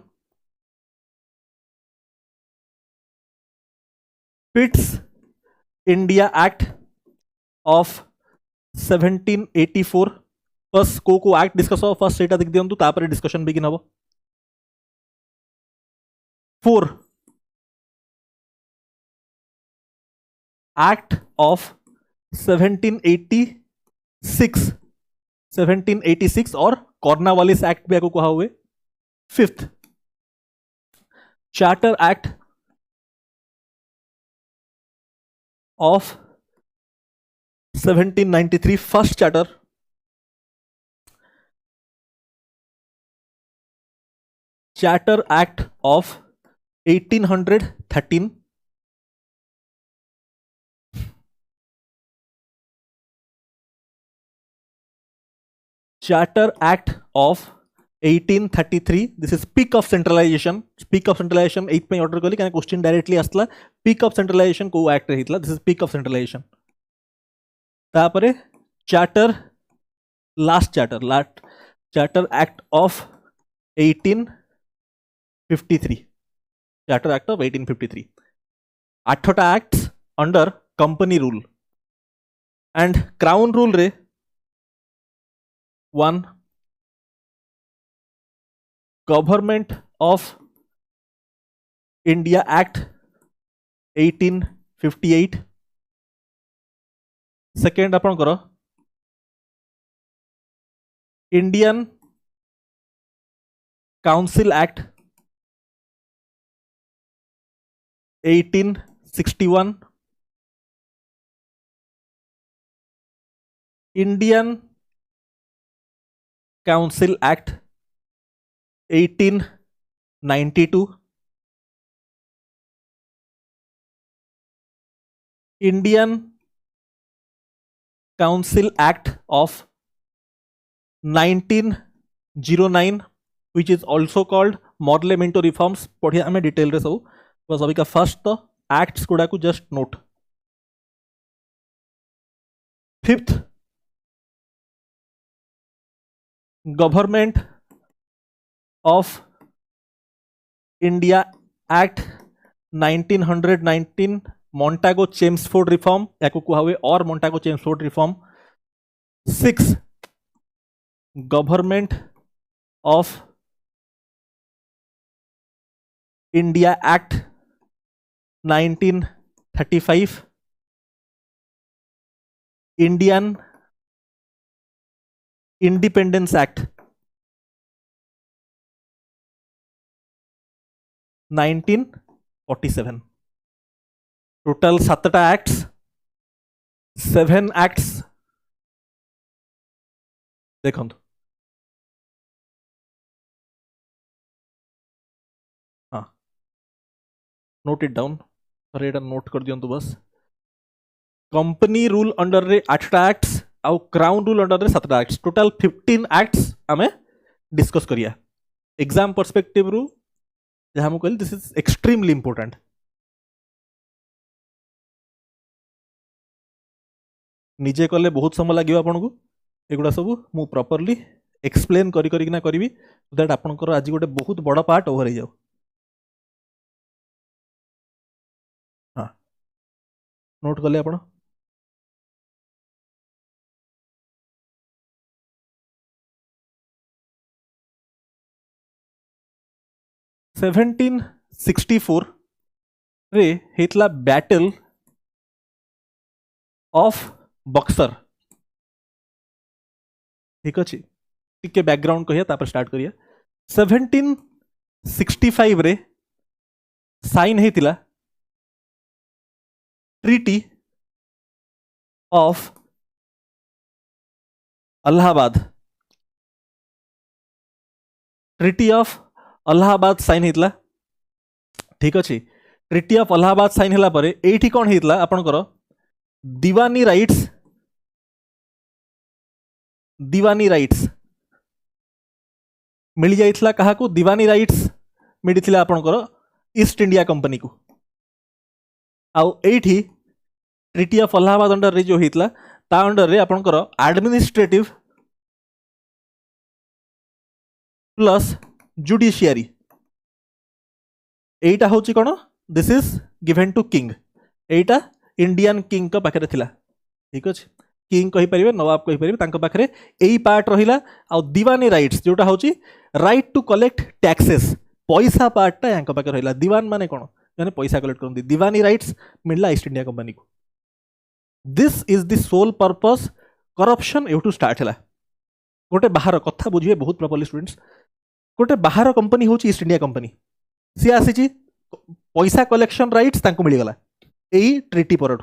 Pitt's India Act of 1784। बस को एक्ट डिस्कस हो फर्स्ट सेटा देख दियंतु तापर डिस्कशन बिगिन हबो। 4 एक्ट ऑफ 1786 और कॉर्नवालिस एक्ट भी कहा हुए। 5th charter act of 1793 first charter, charter act of 1813, charter act of 1833। This is peak of centralisation. Peak of centralisation एट पे ऑर्डर कली क्वेश्चन डायरेक्टली आसला पीक ऑफ सेंट्रलाइजेशन को एक्ट रही। This is peak of centralisation. तापरे charter last charter act of 1853, charter act of 1853। 8टा acts under company rule and crown rule रे 1 government of India act 1858, second आपनकर Indian council act 1861, Indian council act 1892, Indian council act of 1909 which is also called Morley Minto reforms. पढ़िया हमें detail रे सब। बस अभी का फर्स्ट तो एक्ट्स गुड़ा को just note. 5th government of India act 1919 Montagu Chelmsford reform या कहा हुए और Montagu Chelmsford reform. 6 government of India act 1935, Indian independence act 1947। Total 7टा एक्ट्स, 7 एक्ट्स देखो। हाँ नोट इट डाउन, अरे एटा नोट कर दियंतु बस। कंपनी रूल अंडर रे 8टा एक्ट्स आउ क्राउन रूल अंडर रे 7टा एक्ट्स, टोटल 15 एक्ट्स आमे डिस्कस करिया। एग्जाम पर्सपेक्टिव रु जहाँ मुझे कहली दिस इज एक्सट्रीमली इंपोर्टेंट। निजे कले बहुत समय लगे आपन को एगुड़ा सब मु प्रॉपर्ली एक्सप्लेन करी करी दैट आपनकर आज गोटे बहुत बड़ा पार्ट ओवर हो जाओ। हाँ नोट कले आपण। 1764 रे हेतला बैटल ऑफ बक्सर। ठीक अच्छे टिके बैकग्राउंड कहिया तापर स्टार्ट करिया। 1765 रे साइन हेतिला treaty of Allahabad. Treaty of Allahabad sign हेतिला। ठीक अच्छे ट्रीटी ऑफ अलाहाबाद साइन होला परे एठी कोन हेतिला आपनकर दीवानी राइट्स। दीवानी राइट्स मिल जाइथिला काहाकू दीवानी राइट्स मिलिथिला आपनकर ईस्ट इंडिया कंपनी को। आउ एठी ट्रीटी ऑफ अलाहाबाद अंडर रे जो हेतला ता अंडर रे आपनकर एडमिनिस्ट्रेटिव प्लस जुडिशियरी एटा होची कोन this is given to king. एटा इंडियन किंग का पाखरे थिला। ठीक अछि किंग कहि परिबे नवाब कहि परिबे तांका पाखरे एई पार्ट रहिला। आ दीवानी राइट्स जोटा होची राइट टू कलेक्ट टैक्सेस पैसा पार्टटा यांका पाखरे रहिला। दीवान माने कोन माने पैसा कलेक्ट करंदी। दीवानी राइट्स मिलला ईस्ट इंडिया कंपनी को। This is the sole purpose corruption एउ टू स्टार्ट हला। गोटे बाहर कथा बुझिए बहुत प्रॉपर्ली स्टूडेंट्स। गोटे बाहर कंपनी होची ईस्ट इंडिया कंपनी सी आसी पैसा कलेक्शन राइट्स तांको मिल गला एई ट्रीटी परड।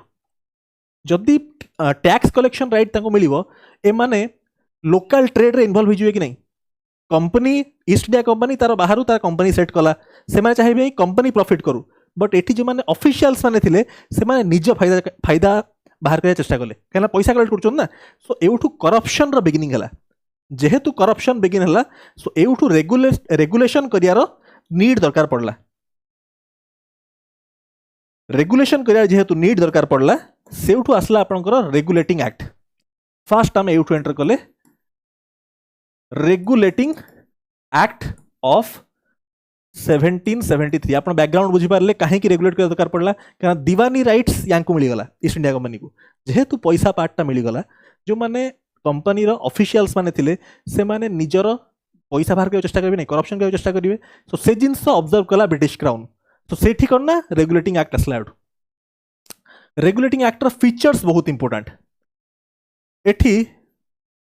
जदि टैक्स कलेक्शन राइट तांको मिलिवो ए माने लोकल ट्रेड रे इन्वॉल्व होइजिवे कि नहीं। कंपनी ईस्ट इंडिया कंपनी तार बाहरु तार कंपनी सेट कला से माने चाहिए कंपनी प्रॉफिट करू। बट एठी जो माने ऑफिशियल्स माने थिले से माने निज फायदा बाहर करया चेष्टा कले कहना पैसा कलेक्ट करछन ना। सो एउठु करप्शन रो बिगिनिंग हला। जेहेतु करप्शन बिगिन हला सो एउठु रेगुलेशन करियार नीड दरकार पड़ला। रेगुलेशन करियार जेहेतु नीड दरकार पड़ला सेउठु आसला आपनकर रेगुलेटिंग एक्ट। फर्स्ट हम एउठु एंटर कले रेगुलेटिंग एक्ट ऑफ 1773। आपण बैकग्राउंड बुझी पारले काहे कि रेगुलेट कर दरकार पड़ला कारण दीवानी राइट्स यांको मिली गला ईस्ट इंडिया कंपनी को। जेहेतु पैसा पार्टटा मिली गला जो माने कंपनी रो ऑफिशियल्स माने थिले से माने निजर पैसा बाहर के चेष्टा करिवे नहीं करप्शन के चेष्टा करिवे। सो से जिंस ऑब्जर्व कला ब्रिटिश क्राउन। तो सेठी करना रेगुलेटिंग एक्ट असला। रेगुलेटिंग एक्ट फीचर्स बहुत इंपोर्टेंट। एठी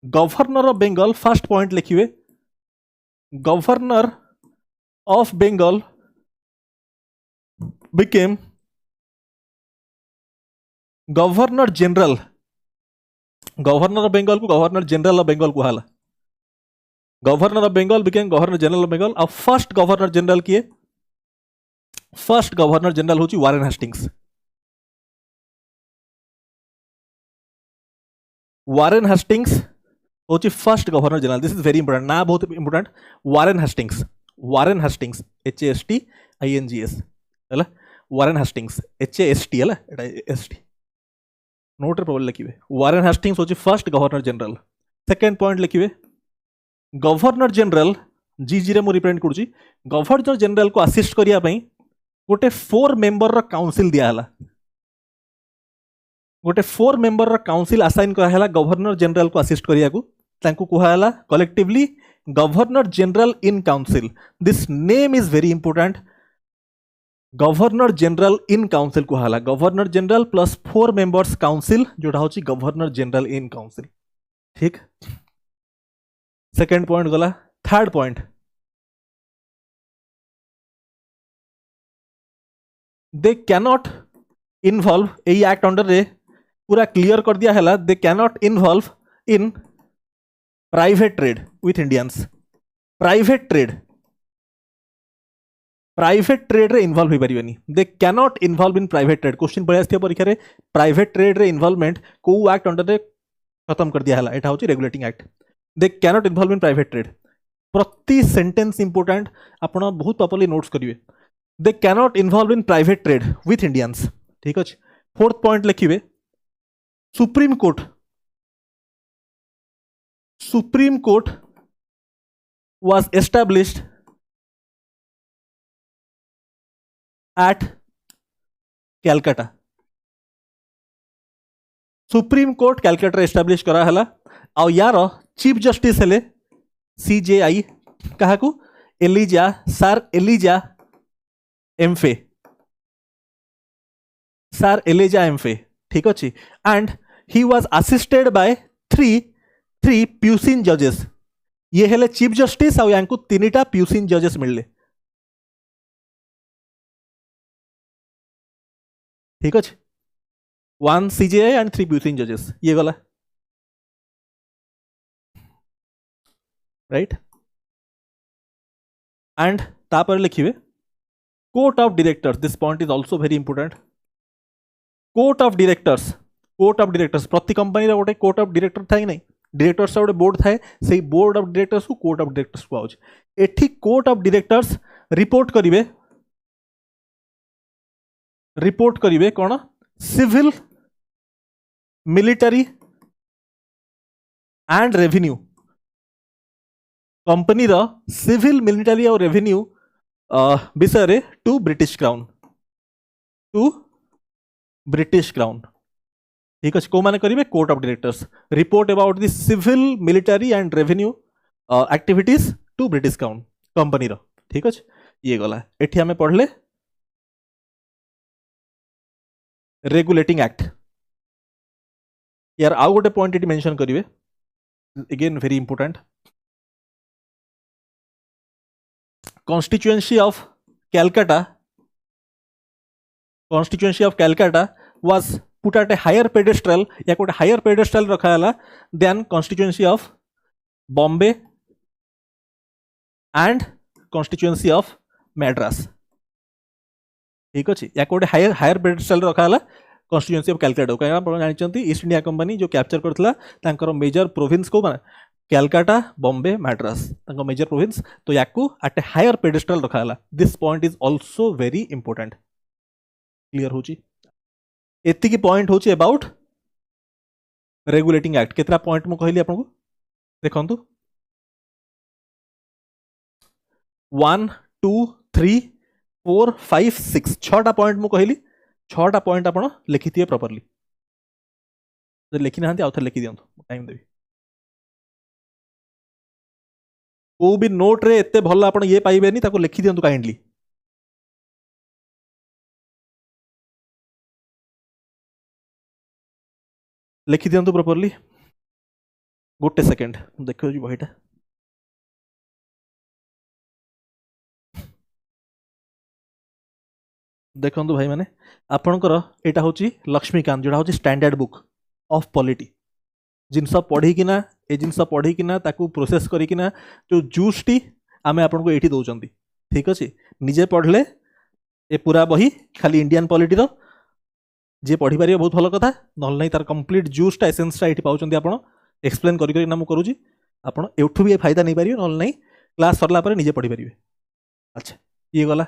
governor of Bengal first point लिखिए governor of Bengal became governor general. Governor of Bengal को गवर्नर जनरल ऑफ बेंगल को हाला। Governor of Bengal became governor general of Bengal. अब फर्स्ट गवर्नर जनरल किए फर्स्ट गवर्नर जनरल होची वारेन हेस्टिंग्स। वारेन हेस्टिंग्स होची first governor general. This is very important ना बहुत important. Warren Hastings Warren Hastings HASTINGS हला Warren Hastings HAST हला एटा ST note रे प्रॉब्लम लिखिबे। वारेन हेस्टिंग्स होची first governor general. Second point लिखिबे गवर्नर जनरल जी रे मु रिप्रेजेंट करूची गवर्नर जनरल को असिस्ट करिया पई गोटे 4 मेंबर रा काउंसिल दिया हला। गोटे 4 मेंबर रा काउंसिल असाइन करा हला गवर्नर जनरल को असिस्ट करिया को तांको कुहा हला collectively governor general in council. This name is very important. Governor general in council कुहा हला governor general plus 4 members council जोटा होची गवर्नर जनरल इन काउंसिल। ठीक सेकंड पॉइंट गला। Third point they cannot involve एई एक्ट अंडर रे पूरा clear कर दिया है they cannot involve in private trade with Indians. Private trade रे इन्वॉल्व हो पारिबेनी। They cannot involve in private trade. Question पड़े आस्थिया परीक्षा रे प्राइवेट ट्रेड रे इन्वॉल्वमेंट को एक्ट अंडर रे खत्म कर दिया है एटा होची regulating act. They cannot involve in private trade. प्रति सेंटेंस इंपोर्टेंट आपण बहुत प्रॉपर्ली नोट्स करिवे। They cannot involve in private trade with Indians. ठीक अछि। फोर्थ पॉइंट लिखिबे supreme court was established at Calcutta। Supreme court Calcutta establish करा हला। आ यार चीफ जस्टिस हेले CJI काहाकू सर एलिजा एम्फे सार एलेजा एम्फे ठीक अच्छे and he was assisted by three puisne जजेस ये हेले चीफ जस्टिस आउ यांकु तीनिटा प्यूसिन जजेस मिलले ठीक अच्छे 1 CJI एंड 3 प्यूसिन जजेस ये गला राइट एंड तापर लिखिए court of directors this point is also very important court of directors प्रति कंपनी रे गोटे कोर्ट ऑफ डायरेक्टर थाई नहीं डायरेक्टर्स गोटे बोर्ड थाए से बोर्ड ऑफ डायरेक्टर्स को कोर्ट ऑफ डायरेक्टर्स को आउछ एठी कोर्ट ऑफ डायरेक्टर्स रिपोर्ट करिवे कोन civil military and revenue company रो सिविल मिलिटरी और रेवेन्यू विषय रे टू ब्रिटिश क्राउन ठीक अच्छे कौ माने करिवे court of directors report about the civil military and revenue activities to British crown company रो ठीक अच्छे ये गला एठी हमें पढ़ले रेगुलेटिंग एक्ट यार आउ गोटे पॉइंट एटी मेंशन करिवे again very important constituency of Calcutta was put at a higher pedestal या कोटे higher pedestal रखा हला than constituency of Bombay and constituency of Madras ठीक अच्छे या कोटे higher pedestal रखा हला constituency of Calcutta कहीं आप जानते ईस्ट इंडिया कंपनी जो कैप्चर करथिला तांकर मेजर प्रोविंस को माने कैलकाटा बॉम्बे मैड्रास मेजर प्रोविंस तो याकू एट ए हायर पेडिस्टल रखा हला this point is also very important clear होची एति की पॉइंट होची अबाउट रेगुलेटिंग एक्ट केतरा पॉइंट मु कहली आपन को देखंतु 1 2 3 4 5 6 छटा पॉइंट मु कहली छटा पॉइंट आपन लिखिथिए प्रॉपर्ली जे लिखि नाहंती आउथर लिखि दियंतु टाइम देबी को भी नोट रे एते भल आपण ये पाइबेनी ताको लिखि दियंतु काइंडली लिखि दियंतु प्रॉपर्ली गोटे सेकंड देखो जी बहीटा देखंतु भाई माने आपनकर एटा होची लक्ष्मीकांत जोडा होची स्टैंडर्ड बुक ऑफ पॉलिटी जिनस पढ़ी किना ए जिनस पढ़ी किना ताकू प्रोसेस करी किना जो जूस टी आमे आपन को एठी दउचंदी ठीक अछि निजे पढ़ले ए पूरा बही खाली इंडियन पॉलिटी रो जे पढ़ी पारियो बहुत भलो कथा नल नै तार कंप्लीट जूस टा एसेंस टा एठी पाउचंदी आपन एक्सप्लेन करी करी ना मु करूजी आपन एठू भी फायदा नै पारियो नल नै क्लास सरला पर निजे पढ़ी पारिबे अच्छा ये गला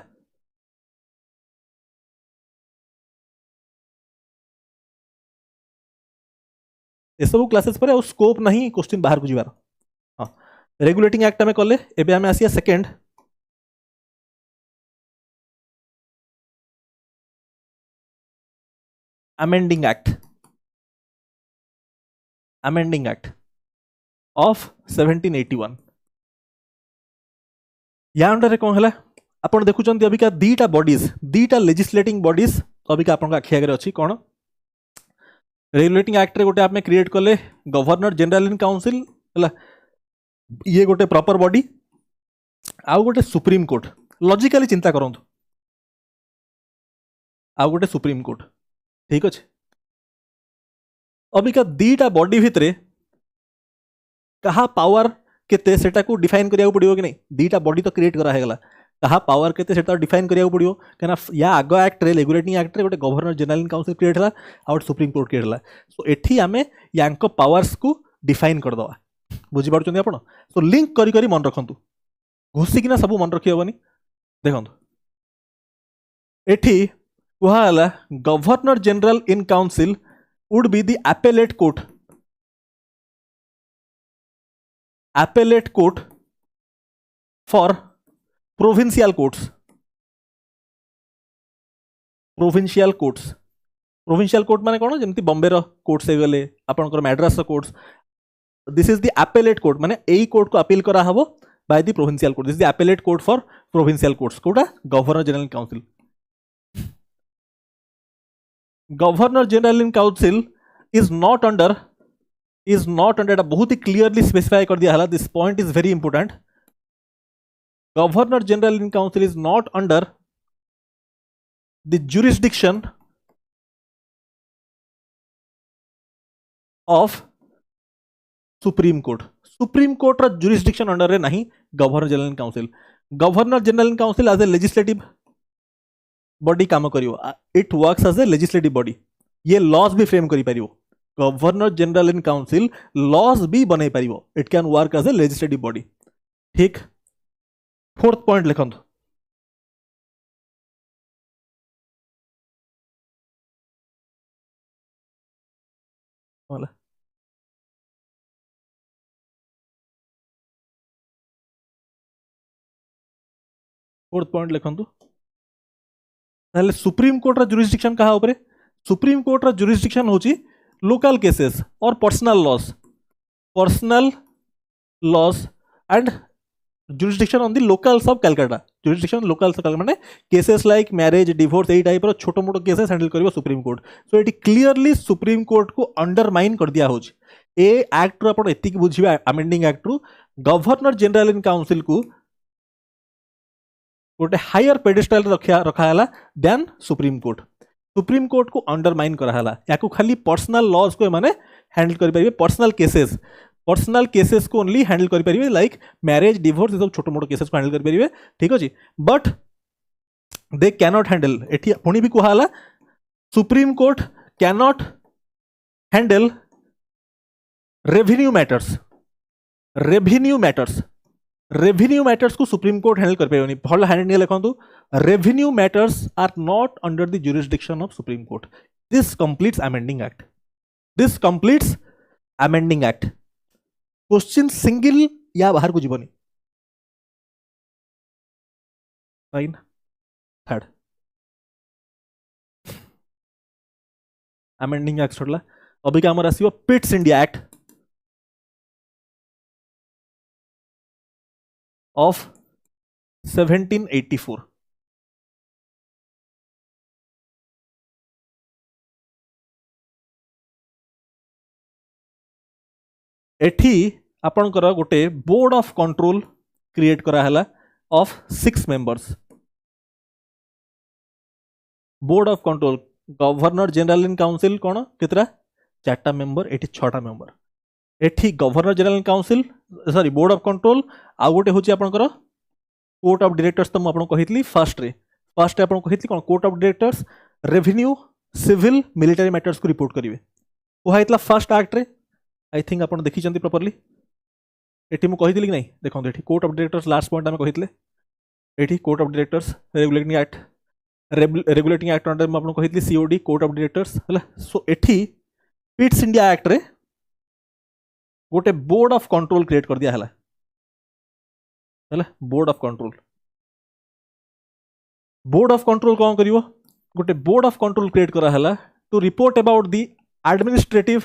ए सब क्लासेस पर स्कोप नहीं क्वेश्चन बाहर को जीवार हाँ रेगुलेटिंग एक्ट में कले एबे हमें आसिया सेकेंड अमेंडिंग एक्ट ऑफ 1781 या अंडर कौन है आप देखुं अबिका दीटा लेजिस्लेटिंग बॉडीज अबिका आप आखि आगे अच्छी कौन रेगुलेटिंग एक्ट रे गोटे आप क्रिएट कले गवर्नर जनरल इन काउंसिल है ये गोटे प्रॉपर बॉडी आउ गोटे सुप्रीम कोर्ट लॉजिकली चिंता करंतु आउ गोटे सुप्रीम कोर्ट ठीक अच्छे अबिका दीटा बॉडी भितरे कहा पावर केते सेटा को डिफाइन करिया पड़ियो कि नहीं दीटा बॉडी तो क्रिएट करा हेगला कहा पावर केते सेटा डिफाइन करिया पड़ियो कना या आगो एक्ट रे रेगुलेटिंग एक्ट रे गोटे governor general in council create हला आउट सुप्रीम कोर्ट क्रिएट हला सो एठी आमे यांको पावर्स को डिफाइन कर दवा बुझी पारुचंदी आपण सो लिंक करी करी मन रखंतु घुसी किना सब मन रखि होबनी देखंतु एठी कुहा हला governor general in council would be the appellate court for provincial courts माने कौन जमती बॉम्बे रो कोर्ट से गले आपनकर मैड्रास रो courts this is the appellate court माने एई कोर्ट को अपील करा हबो by the provincial court this is the appellate court for provincial courts कोटा governor general council governor general in council is not under एटा बहुत ही क्लियरली स्पेसिफाई कर दिया है. This point is very important. Governor general in council is not under the jurisdiction of supreme court. Supreme court रा jurisdiction under रे नहीं governor general in council. Governor general in council as a legislative body काम करियो. It works as a legislative body. ये laws भी frame करि परियो. Governor general in council laws भी बनै परियो. It can work as a legislative body. ठीक. फोर्थ पॉइंट लिखंतु. होला फोर्थ पॉइंट लिखंतु. ताले सुप्रीम कोर्ट रा जुरिस्डिक्शन कहा ऊपर. सुप्रीम कोर्ट रा जुरिस्डिक्शन होची लोकल केसेस और personal loss and jurisdiction on the locals of Calcutta. jurisdiction locals of Calcutta माने केसेस लाइक मैरिज डिवोर्स एई टाइप रो छोटो मोटो केसेस हैंडल करिवो सुप्रीम कोर्ट. सो एटी क्लियरली सुप्रीम कोर्ट को अंडरमाइन कर दिया होची. ए एक्ट रो आपण एतिक बुझिबा अमेंडिंग एक्ट रो गवर्नर जनरल इन काउंसिल को गोटे हायर पेडिस्टल रखा हला than supreme court. Supreme court को अंडरमाइन करा हला. याकू खाली पर्सनल लॉज को माने हैंडल करि परिबे. पर्सनल केसेस को ओनली हैंडल कर पारिबे लाइक मैरिज डिवोर्स सब छोटो मोटो केसेस को हैंडल कर पारिबे. ठीक अछि. But they cannot handle. एठी पुणी भी कहला supreme court cannot handle revenue matters को सुप्रीम कोर्ट हैंडल कर पाइबनी. भल हैंडल लिखंतु. Revenue matters are not under the jurisdiction of supreme court. This completes amending act. Question single या बाहर को जीवनी. फाइन. थर्ड अमेंडिंग एक्ट छोड़ला. अभी का हमर आसीबो पिट्स इंडिया एक्ट ऑफ 1784. एठी आपणकर गोटे बोर्ड ऑफ कंट्रोल क्रिएट करा हला of 6 members. Board of control governor general in council कोन केतरा 4टा मेंबर. एठी 6टा मेंबर. एठी governor general in council sorry board of control आ गोटे होची आपणकर कोर्ट ऑफ डायरेक्टर्स. तो आपन कहितली फर्स्ट आपन कहितली कोन court of directors revenue civil military matters को रिपोर्ट करिवे. ओहा इतला फर्स्ट एक्ट रे आई थिंक आपन देखि चंती प्रॉपर्ली. एठी मु कहितली कि नहीं देखंतु. एठी court of directors last point हम कहितले. एठी court of directors regulating act under में आपन कहितली सीओडी कोर्ट ऑफ डायरेक्टर्स हला. सो एठी पिट्स इंडिया एक्ट रे गोटे बोर्ड ऑफ कंट्रोल क्रिएट कर दिया हला. बोर्ड ऑफ कंट्रोल कौन करिवो. गोटे बोर्ड ऑफ कंट्रोल क्रिएट करा हला to report about the administrative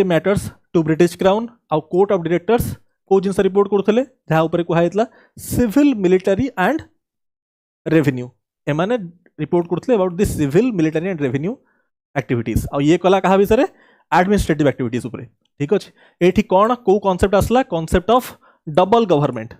matters to British crown. आउ कोर्ट ऑफ डायरेक्टर्स को जिनस रिपोर्ट करथले जहा ऊपर कुहाइतला सिविल मिलिटरी एंड रेवेन्यू. एमाने रिपोर्ट करथले about the civil military and revenue activities. आ ये कला कहा विषय एडमिनिस्ट्रेटिव एक्टिविटीज ऊपर. ठीक अछि. एठी कोन को कांसेप्ट आसला concept of double government.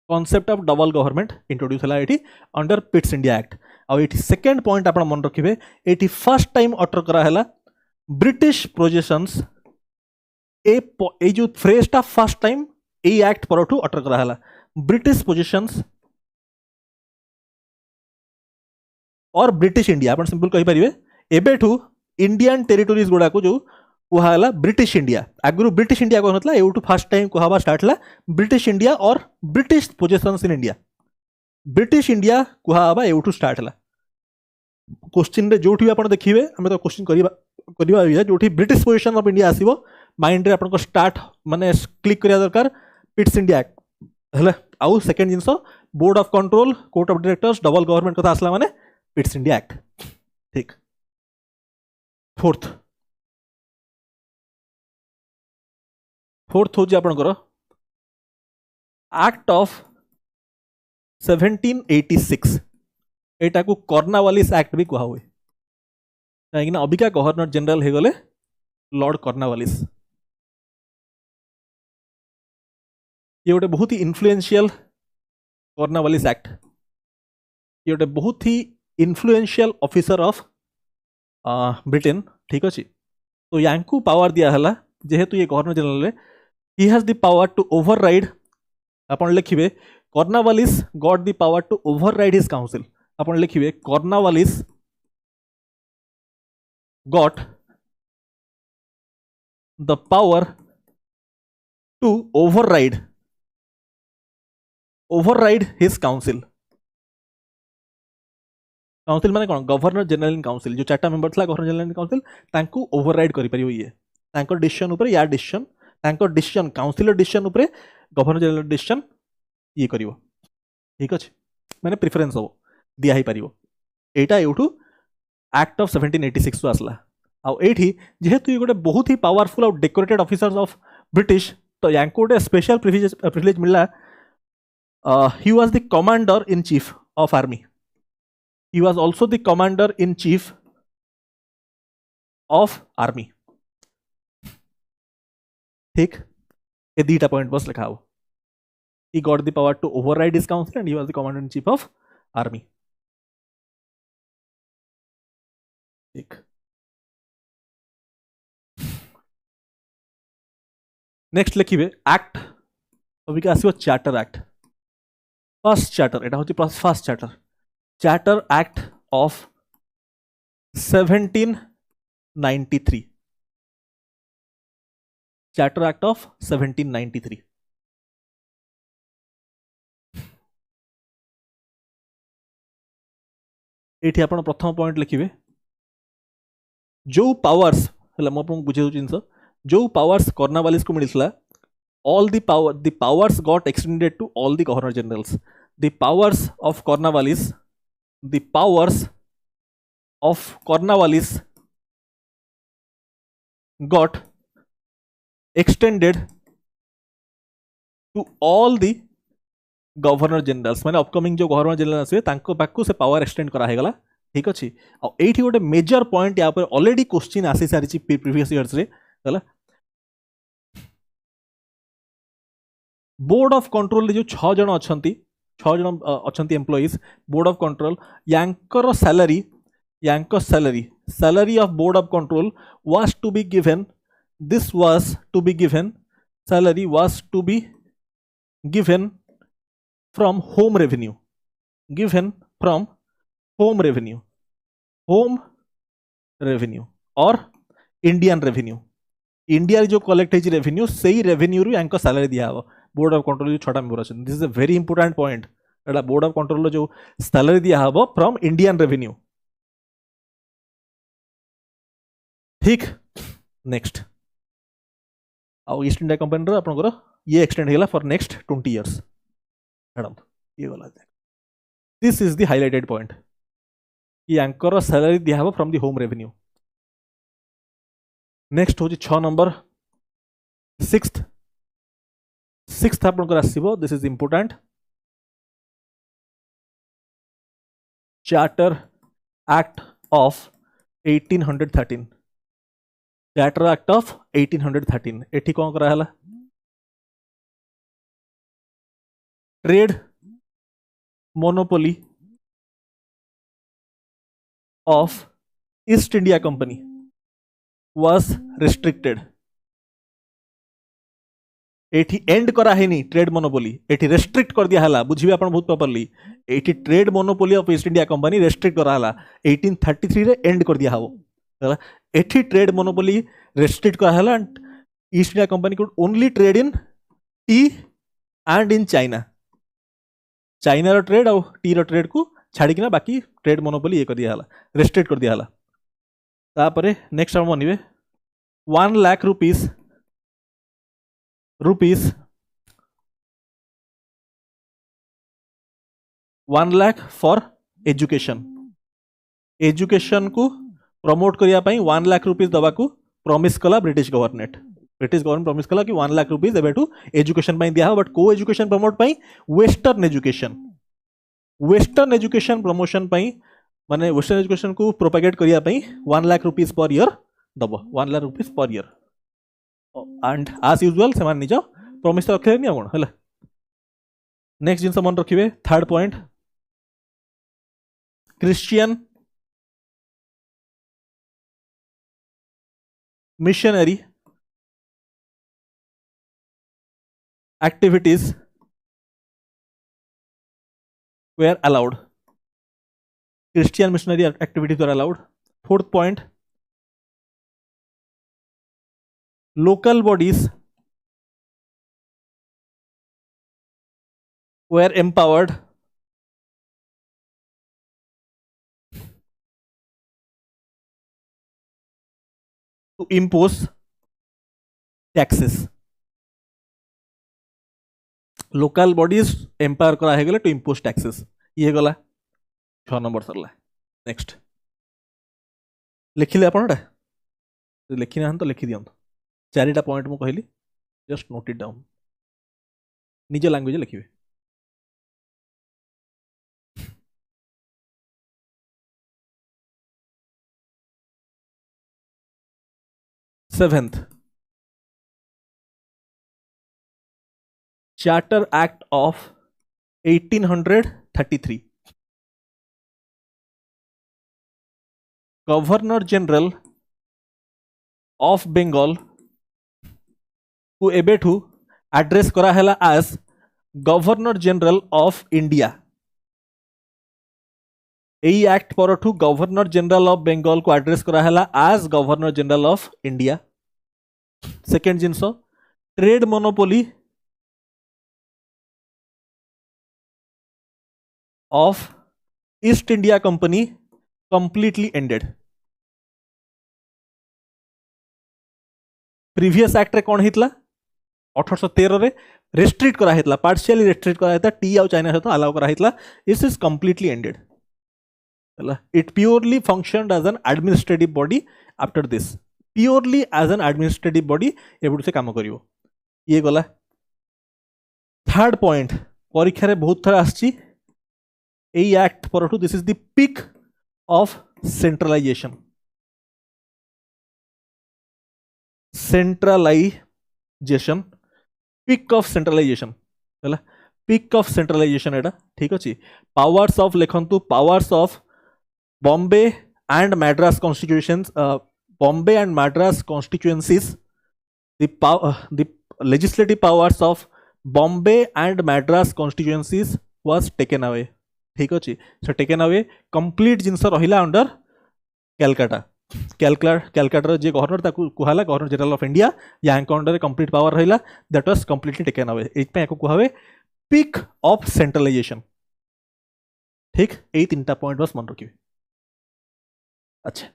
Concept of double government introduce हला एठी अंडर पिट्स इंडिया एक्ट. आ एठी सेकंड पॉइंट आपण मन रखिबे. एठी फर्स्ट टाइम अटर करा हला ब्रिटिश पोजेशंस. ए जो फ्रेज ता फर्स्ट टाइम ए एक्ट परठू अटर करा हला ब्रिटिश पोजेशंस और ब्रिटिश इंडिया. आपण सिंपल कहि परिबे एबेठू इंडियन टेरिटोरीज गुडा को जो कुहाला ब्रिटिश इंडिया. आगुरु ब्रिटिश इंडिया को नतला एउठू फर्स्ट टाइम कुहाबा स्टार्ट ला ब्रिटिश इंडिया और British possessions in India. British India कुहाबा एउठू स्टार्ट ला. क्वेश्चन रे जोठी आपण देखिबे हम तो क्वेश्चन करिबा जोठी ब्रिटिश पोजीशन ऑफ इंडिया आसीबो माइंड रे आपण को स्टार्ट माने क्लिक करिया दरकार पिट्स इंडिया एक्ट हला. आउ second jeans board of control court of directors double government कथा आसला माने पिट्स इंडिया एक्ट. ठीक. फोर्थ फोर्थ हूँ आपंकर एक्ट ऑफ 1786 एटा को कर्नावालिस एक्ट भी कहा हुए कहीं अबिका गवर्नर जनरल हो गले लॉर्ड कर्नावालिस। ये गोटे बहुत ही इन्फ्लुएंशियल कर्नावालिस एक्ट ये गोटे बहुत ही इन्फ्लुएंशियल ऑफिसर ऑफ ब्रिटेन ठीक अच्छे। तो यांकू पावर दिया जेहेतु ये governor general he has the power to override अपन लिखिए Cornwallis got the power to override his council अपन लिखिए Cornwallis got the power to override his council. Council माने कौन गवर्नर जनरल इन काउंसिल जो चार्टा मेंबर था गवर्नर जनरल इन काउंसिल तांकू ओवरराइड करि परियो ये तांको डिसीजन ऊपर या डिसीजन तांको डिसीजन काउंसिल डिसीजन ऊपर गवर्नर जनरल डिसीजन ये करिवो ठीक अछि माने प्रेफरेंस हो दिया ही परिवो एटा एठू एक्ट ऑफ 1786 आसला आ एठी जेहेतु ये गोटे बहुत ही पावरफुल और डेकोरेटेड ऑफिसर्स ऑफ ब्रिटिश तो यांको गोटे स्पेशल प्रिविलेज मिलला he was the commander in chief of army he was also the commander in chief of army ठीक ये दीटा पॉइंट बस लिखा हो he got the power to override his council and he was the commander in chief of army ठीक। Next लिखिए act अभी क्या आसीबो charter act first charter एटा होची first charter Charter Act of 1793 Charter Act of 1793 एठी आपण प्रथम point लिखिए जो पावर्स हला म आपन बुझे जिंस जो पावर्स कर्नावालिस को मिलथला all the powers got extended to all the governor generals the powers of Cornwallis got extended to all the governor generals माने अपकमिंग जो गवर्नर जनरल आसे तांको पाकू से पावर एक्सटेंड करा हेगला ठीक अछि। आ एठी गोटे मेजर पॉइंट या पर ऑलरेडी क्वेश्चन आसी सारी प्रीवियस इयर्स रे हला बोर्ड ऑफ कंट्रोल जो 6 जन अछंती 6 जन अछंती एम्प्लॉइज बोर्ड ऑफ कंट्रोल यांकर salary of board of control was to be given salary was to be given from home revenue or Indian revenue India जो कलेक्ट है रेवेन्यू से ही रेवेन्यू रु यांको सैलरी दिया हो बोर्ड ऑफ कंट्रोल जो 6टा member अछन this is a very important point एटा बोर्ड ऑफ कंट्रोल जो सैलरी दिया हो फ्रॉम इंडियन रेवेन्यू ठीक। नेक्स्ट आउ ईस्ट इंडिया कंपनी रो आपनकर ये एक्सटेंड हेला फॉर नेक्स्ट 20 इयर्स मैडम ये वाला this is the highlighted point कि यांकर सैलरी दिया हो from the home revenue. Next हो 6 नंबर सिक्स्थ आपनकर आसीबो this is important charter act of 1813 charter act of 1813 एठी कौन करा हला trade monopoly of East India company was restricted एठी एंड करा है नहीं ट्रेड मोनोपोली एठी रेस्ट्रिक्ट कर दिया हला बुझिबे आपण बहुत प्रॉपर्ली एठी trade monopoly of East India company restrict करा हला 1833 रे एंड कर दिया हबो एठी ट्रेड मोनोपोली रेस्ट्रिक्ट करा हला East India company could only trade in tea and in China रो ट्रेड और टी रो ट्रेड को छाड़ी किना बाकी ट्रेड मोनोपोली ये कर दिया हला रेस्ट्रिक्ट कर दिया हला। तापरे नेक्स्ट हम बनिबे 1 lakh rupees 1 lakh for education को प्रमोट करिया पई 1 लाख रुपीस दबा को प्रॉमिस कला British government British government promise कला कि 1 लाख रुपीज एबेठू एजुकेशन पाई दिया हो बट को एजुकेशन प्रमोट पाई वेस्टर्न एजुकेशन प्रमोशन पाई माने वेस्टर्न एजुकेशन को प्रोपेगेट करिया पाई 1 लाख रुपीज पर ईयर दबो 1 lakh rupees per year and as usual से मान निज प्रॉमिस रखे नहीं कोन हला नेक्स्ट जिनस मन रखिबे third point Christian missionary activities were allowed. Christian missionary activities were allowed. Fourth point, local bodies were empowered to impose taxes. Local bodies empower करा है गले टू इम्पोज टैक्सेस ये गला 6 नंबर सरला नेक्स्ट लिखिले आपनटा लिखि ना तो लिखि दियंत चारिटा पॉइंट मु कहली जस्ट नोट इट डाउन निज लैंग्वेज लिखिबे seventh Charter Act of 1833 Governor General of Bengal को एबेठू एड्रेस करा हैला as Governor General of India एई एक्ट परठू गवर्नर जनरल ऑफ बेंगल को एड्रेस करा हैला as governor general of India second जिनस trade monopoly of East India Company completely ended. Previous act रे कौन हितला 1813 रे रेस्ट्रिक्ट करा हितला पार्शियली रेस्ट्रिक्ट करा हितला टी आउ चाइना सहित अलाउ करा हितला दिस इज कंप्लीटली एंडेड हला it purely functioned as an administrative body after this purely as an administrative body एबुड से काम करिवो ये गला थर्ड पॉइंट परीक्षा रे बहुत थरा आछि ए एक्ट परठू this is the peak of centralisation peak of centralisation है पीक ऑफ सेंट्रलाइजेशन एटा ठीक अच्छे पावर्स ऑफ लिखंतु powers of Bombay and Madras constitutions Bombay and Madras constituencies the legislative powers of Bombay and Madras constituencies was taken away ठीक अच्छे सो टेकन अवे कंप्लीट जिनस रहिला under Calcutta कैलकाटार जे गवर्नर ताकू कुहाला गवर्नर जनरल ऑफ इंडिया या अंडर कंप्लीट पावर रहिला that was completely taken away एत पे कुहावे पीक ऑफ सेंट्रलाइजेशन ठीक ए तीनटा पॉइंट बस मन रखिए अच्छा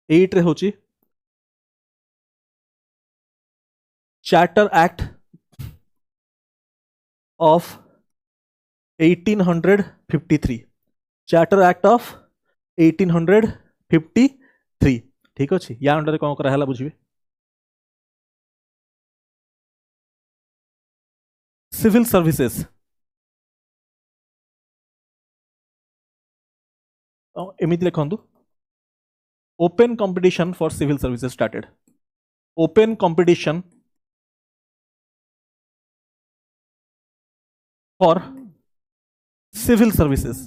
एट रे होची charter act of 1853 charter act of 1853 ठीक अच्छे या अंडर कौन कराला बुझे सिविल सर्विसेज एमती लिखु open competition for civil services started open competition for civil services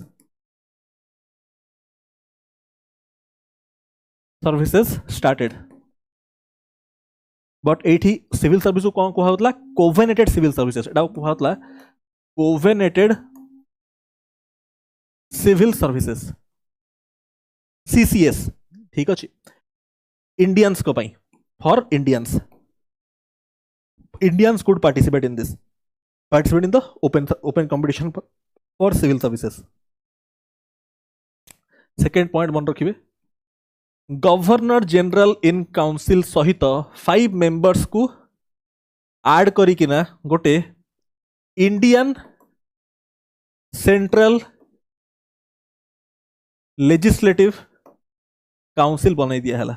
started but एठी सिविल सर्विस को कौन कहला कोवेनेटेड सिविल सर्विसेज एटा कहला कोवेनेटेड सिविल सर्विसेज सीसीएस ठीक अच्छे इंडियंस को पाई for Indians could participate in the open competition for civil services second point मन रखिए गवर्नर जनरल इन काउंसिल सहित 5 मेंबर्स को ऐड करिकिना गोटे इंडियन सेंट्रल लेजिस्लेटिव काउंसिल बनई दिया है,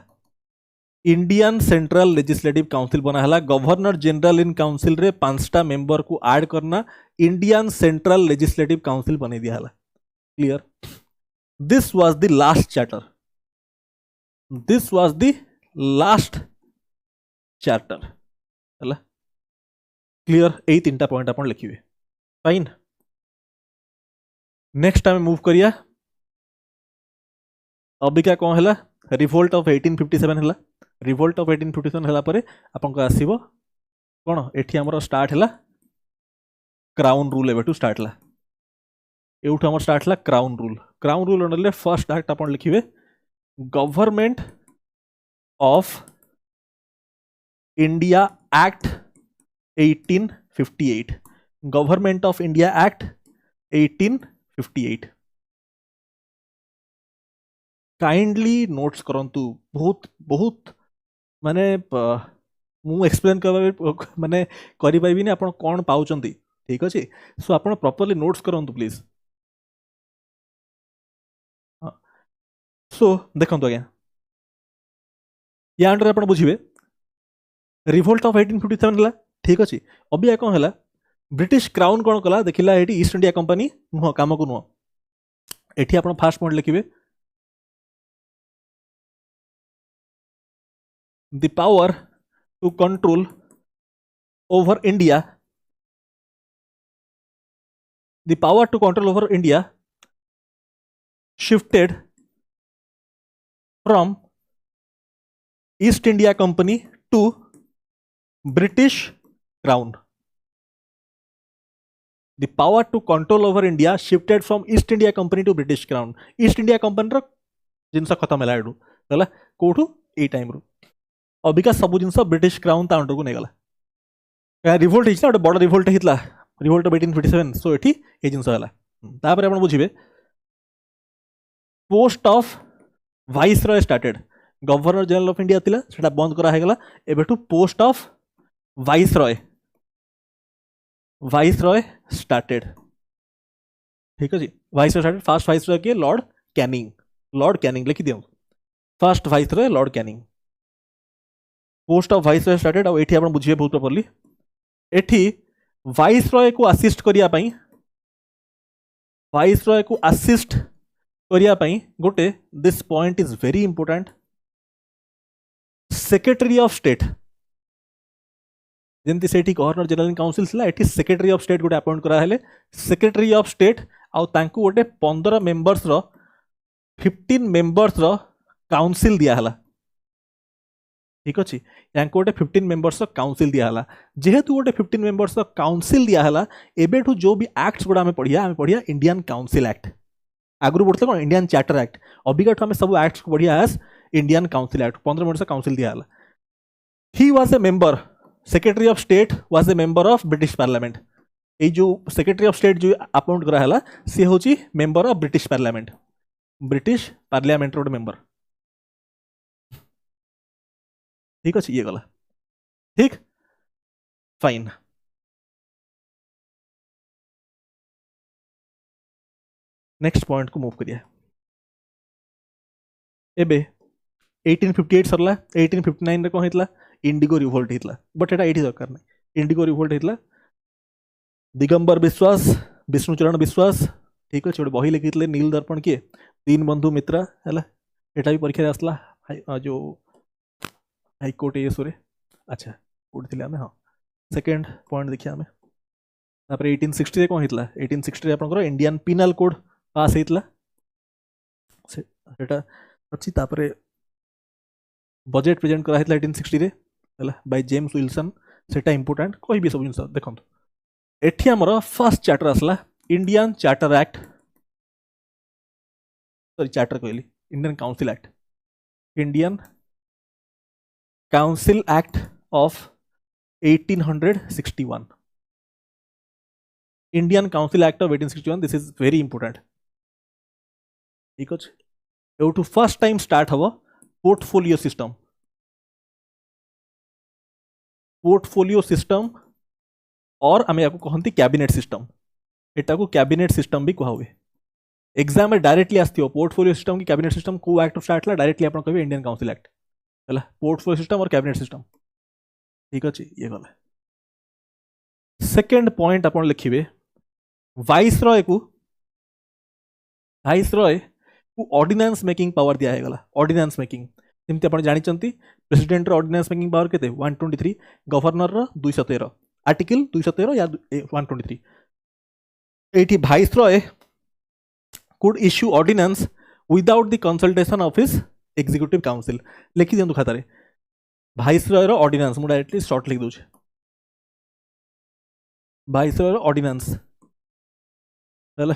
इंडियन सेंट्रल लेजिस्लेटिव काउंसिल बना है, गवर्नर जनरल इन काउंसिल रे 5टा मेंबर को ऐड करना, इंडियन सेंट्रल लेजिस्लेटिव काउंसिल बना दिया है। Clear? This was the last charter, this was the last charter है। क्लियर? यही 3टा पॉइंट आप लिखिए। फाइन, नेक्स्ट आम मूव करिया। अबिका कौन है? रिवोल्ट ऑफ 1857 है। रिवोल्ट ऑफ 1857 है पर आपको आसो कौन एठी आमर स्टार्ट है क्राउन रूल, एवं स्टार्ट है एवठू आमर स्टार्ट है crown rule. Crown rule under first act आप लिखिए government of India act 1858, government of India act 1858। Kindly notes करंतु, बहुत बहुत माने मु एक्सप्लेन कर माने करि पाइबी नि आपण कोन पाउचंती। ठीक अछि, सो आपण प्रॉपर्ली नोट्स करंतु प्लीज। सो देखंतु आज्ञा या अंडर आपण बुझिबे रिवोल्ट ऑफ 1857 हला। ठीक अछि, अबिया कोन हला ब्रिटिश क्राउन कोन कला देखिला एटी ईस्ट इंडिया कंपनी नुह काम को नुह। एठी आपण फर्स्ट पॉइंट लिखिबे the power to control over India, the power to control over India shifted from East India Company to British Crown. The power to control over India shifted from East India Company to British Crown. East India Company रो जिनसा खत्म है लाडू हला कोठू ए time रो अबिका सब जिनसा British crown ता under को नेगला। रिवोल्ट हिचला बड़ रिवोल्ट हितला रिवोल्ट ऑफ 1857। सो एठी ए जिनसा हला तापर आपण बुझिबे post of viceroy started. Governor general of India थिला सेटा बंद करा हेगला, एबेठू post of viceroy started. ठीक है जी, viceroy started. First viceroy के लॉर्ड कैनिंग, लॉर्ड कैनिंग लिखि दियो, first viceroy Lord Canning. Post of viceroy started. और एठी आपण बुझिए बहुत प्रॉपर्ली एठी वाइस रॉय को असिस्ट करिया पई, वाइस रॉय को असिस्ट करिया पई गोटे this point is very important, secretary of state जेंति सेठी गवर्नर जनरल काउंसिल थिला एठी सेक्रेटरी ऑफ स्टेट गोटे अपॉइंट करा हेले। सेक्रेटरी ऑफ स्टेट आउ तांकू गोटे 15 मेंबर्स रो 15 मेंबर्स रो काउंसिल दिया हला। ठीक अछि, यांको गोटे 15 मेंबर्स काउंसिल दिया हला। जेहेतु गोटे 15 मेंबर्स काउंसिल दिया हला एबेठू जो भी एक्ट्स गुडा हमें पढ़िया इंडियन काउंसिल एक्ट। आगु पढ़ते कौन इंडियन चार्टर एक्ट, अबिकाठू हमें सब एक्ट्स को पढ़िया as Indian council act. 15 members council दिया हला। He was a member, secretary of state was a member of British parliament. ये जो सेक्रेटरी ऑफ स्टेट जो अपॉइंट करा हला सी होची member of British parliament, British parliament रो मेंबर। ठीक अच्छे, ये गला ठीक फाइन। नेक्स्ट पॉइंट को मूव करिए। एबे 1858 सरला, 1859 रे कोन हितला इंडिगो रिवोल्ट हितला, बट एटा एठी दरकार नै। इंडिगो रिवोल्ट हितला दिगंबर विश्वास, विष्णुचरण विश्वास। ठीक अच्छे, गोटे बही लिखितले नील दर्पण किए दीनबंधु मित्रा है। एटा भी परीक्षा आसला जो हाईकोर्ट ये सुरे। अच्छा कोड आम हाँ सेकेंड पॉइंट देखिए आम। 1860 कौन होता 1860 आप इंडियन पिनाल कोड पास होता अच्छी। बजेट प्रेजेंट करा 1860 रे बाय जेम्स विल्सन। सेटा इंपोर्टेंट कह भी सब जिन देखो एठी आमर फर्स्ट चार्टर आसला Indian charter act, sorry charter कहली Indian council act, Indian council act of 1861, Indian council act of 1861। This is very important. ठीक अच्छे, एवठू फर्स्ट टाइम स्टार्ट हम पोर्टफोलियो सिस्टम, पोर्टफोलियो सिस्टम और आम या कहती कैबिनेट सिस्टम। एटा को कैबिनेट सिस्टम भी कहा हुए। एग्जाम में डायरेक्टली आसो पोर्टफोलियो सिस्टम की कैबिनेट सिस्टम को एक्ट स्टार्ट है डायरेक्टली आप कहे इंडियन काउंसिल एक्ट है पोर्टफोलियो सिस्टम और कैबिनेट सिस्टम ठीक अच्छे ये गला सेकेंड पॉइंट आप लिखिए वाइसरॉय को ऑर्डिनेंस मेकिंग पावर दिगला ऑर्डिनेंस मेकिंग जमी आप जानते प्रेसिडेंट ऑर्डिनेंस मेकिंग पावर के 123 गवर्नर 213 आर्टिकल 213 या 123 eighty viceroy could issue ordinance without the consultation of his executive council लिखि दियंतु खातारे वाइसरॉय रो ऑर्डिनेंस मु डायरेक्टली शॉर्ट लिख दूचे वाइसरॉय रो ऑर्डिनेंस हला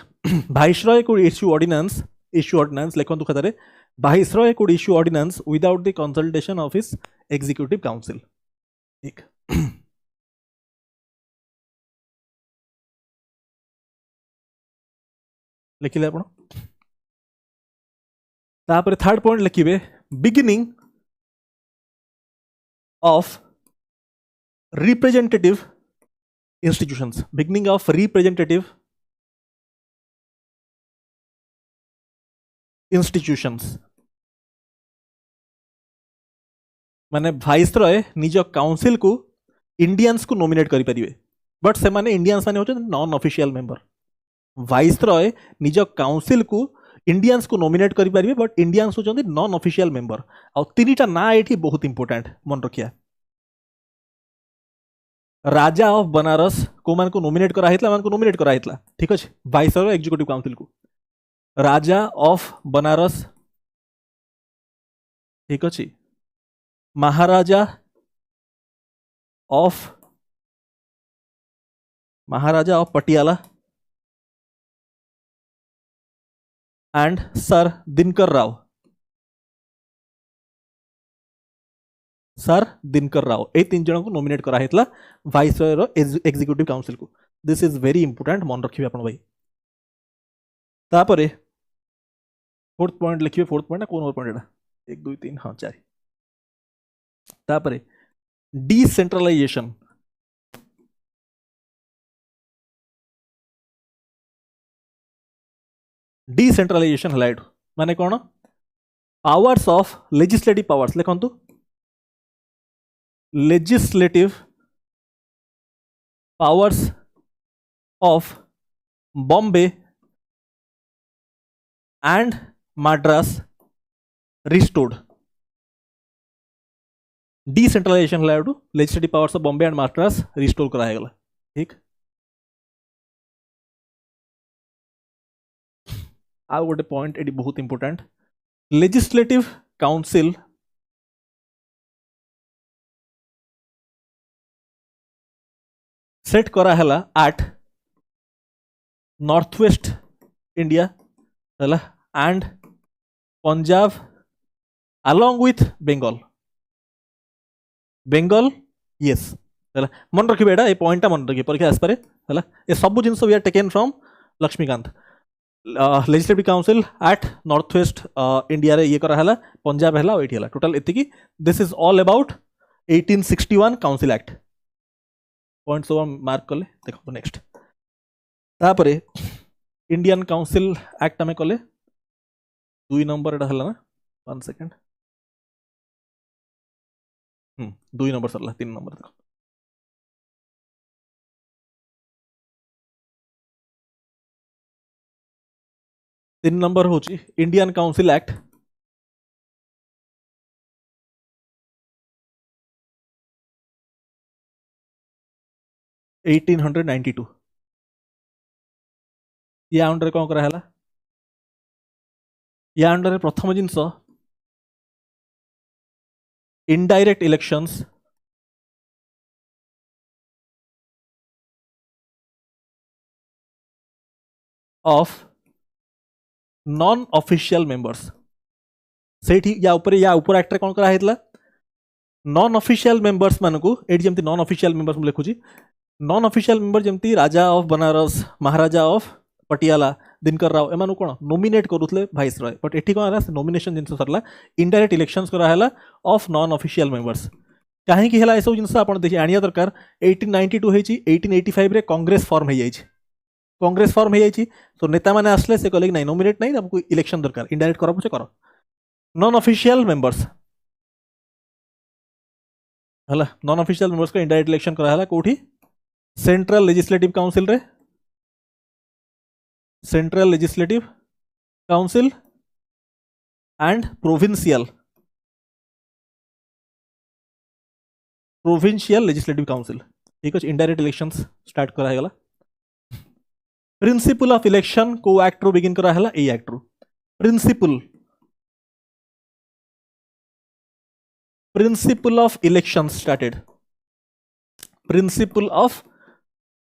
वाइसरॉय could issue ordinance लिखंतु खातारे वाइसरॉय could issue ordinance without the consultation of his executive council ठीक लिखिले आपण तापर थर्ड पॉइंट लिखिबे beginning of representative institutions beginning of representative institutions माने वाइसरॉय निज काउंसिल को इंडियंस को नॉमिनेट करि परिबे बट से माने इंडियंस माने होचे नॉन ऑफिशियल मेंबर वाइसरॉय निज काउंसिल को इंडियंस को नॉमिनेट करि परिबे बट इंडियंस होचंदी नॉन ऑफिशियल मेंबर आ तीनटा ना एठी बहुत इंपोर्टेंट मन रखिया राजा ऑफ बनारस को मान को नॉमिनेट करा हितला ठीक अछि वाइसरॉय एग्जीक्यूटिव काउंसिल को राजा ऑफ बनारस ठीक अछि Maharaja of Patiala and sir Dinkar Rao ए तीन जन को नॉमिनेट करा हितला वाइसरॉय रो एग्जीक्यूटिव काउंसिल को दिस इज वेरी इंपोर्टेंट मन रखिबे आपण भाई तापरे फोर्थ पॉइंट लिखिबे फोर्थ पॉइंट कोन और पॉइंट एटा 1 2 3 हां 4 तापरे डिसेंट्रलाइजेशन डिसेंट्रलाइजेशन हलाइट माने कौन पावर्स ऑफ लेजिस्लेटिव पावर्स लिखंतु legislative powers of Bombay and Madras restored decentralization हलाइट legislative powers of Bombay and Madras restore करा गला ठीक आउ गोटे पॉइंट एटी बहुत इंपोर्टेंट लेजिस्लेटिव काउंसिल सेट करा हला एट नॉर्थ वेस्ट इंडिया हला and Punjab along with Bengal yes हला मन रखिबे एटा ए पॉइंट मन रखिबे परीक्षा आसपारे हला ए सब जिंस we are taken from Laxmikanth legislative council at north west India रे ये करा हला पंजाब हला एठी हला टोटल एतिकी this is all about 1861 council act point सब मार्क कले देखो नेक्स्ट तापरे इंडियन काउंसिल एक्ट में कले 2 नंबर एटा हला ना 1 सेकंड 2 नंबर सरला 3 नंबर देखो 3 नंबर होची इंडियन काउंसिल एक्ट एटीन 1892 या अंडर कौन करा हला या अंडर प्रथम जिनस indirect elections of non official members से या ऊपर एक्ट कौन करा नॉन ऑफिशियल मेंबर्स मान को एटी जमती नॉन ऑफिशियल मेंबर्स मु लिखुची नॉन ऑफिशियल मेंबर जमती राजा ऑफ बनारस महाराजा ऑफ पटियाला दिनकर राव एमानु कोन नॉमिनेट करूथले वाइसरॉय बट एठी कोन आला नॉमिनेशन जिंस सरला इनडायरेक्ट इलेक्शंस करा हला ऑफ नॉन ऑफिशियल मेंबर्स काहे कि हला एसो जिंस आपण देखि आनिया दरकार 1892 हेची 1885 रे कांग्रेस फॉर्म हे जाइछि कांग्रेस फॉर्म हो जाइए तो नेता मैंने आसले से कहले नहीं नॉमिनेट नहीं हमको इलेक्शन दरकार इनडायरेक्ट कर पछे कर नॉन ऑफिशियल मेंबर्स हला नॉन ऑफिशियल मेंबर्स का इनडायरेक्ट इलेक्शन करा हला कोठी सेंट्रल लेजिस्लेटिव काउंसिल रे central legislative council and provincial legislative council ठीक है इनडायरेक्ट इलेक्शंस स्टार्ट करा गला प्रिंसिपल ऑफ इलेक्शन को एक्ट रो बिगिन करा हला ए एक्ट रो principle of elections started principle of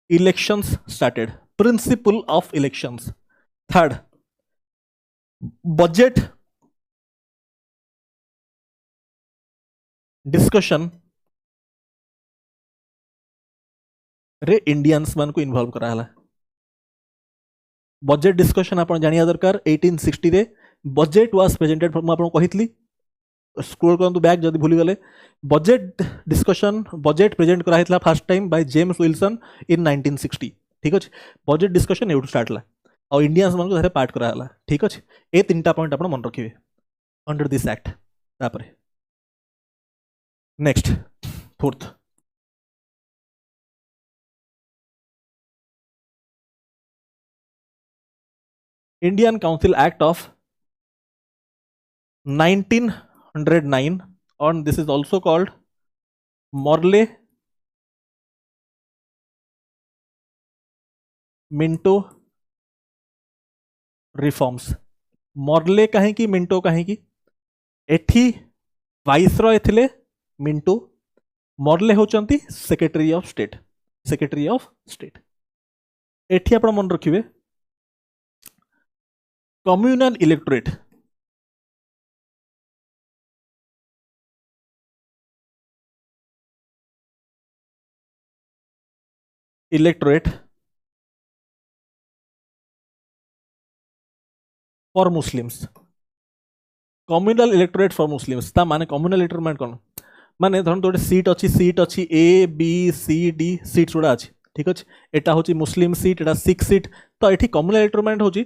elections started principle of elections third budget discussion रे इंडियंस मान को इन्वॉल्व करा हला बजेट डिस्कशन आप जानिया दरकार 1860 रे बजेट वाज प्रेजेंटेड मैं आपको कहितली स्क्रोल करंतु बैक जदि भूली गले बजेट डिस्कशन बजेट प्रेजेंट करा हितला first time by James Wilson in 1960 ठीक अछि बजेट डिस्कशन एउट स्टार्ट ला और इंडियंस मान को धरे पार्ट करा हला ठीक अछि ए तीनटा पॉइंट आपण मन रखिबे अंडर दिस एक्ट तापरे next fourth Indian Council Act of 1909 and this is also called Morley Minto reforms Morley कहीं की मिंटो कहीं की एठी वाइसरॉय थिले मिंटो मॉर्ले होचंती सेक्रेटरी ऑफ स्टेट एठी आपण मन रखिबे communal electorate for Muslims communal electorate for Muslims ता माने कम्युनल इलेक्टोरेट कोन माने धरन तो सीट अच्छी A B C D seats गुड़ा अच्छी ठीक अच्छे एटा होची मुस्लिम सीट एटा सिक्स सीट तो ये कम्युनल इलेक्टोरेट होची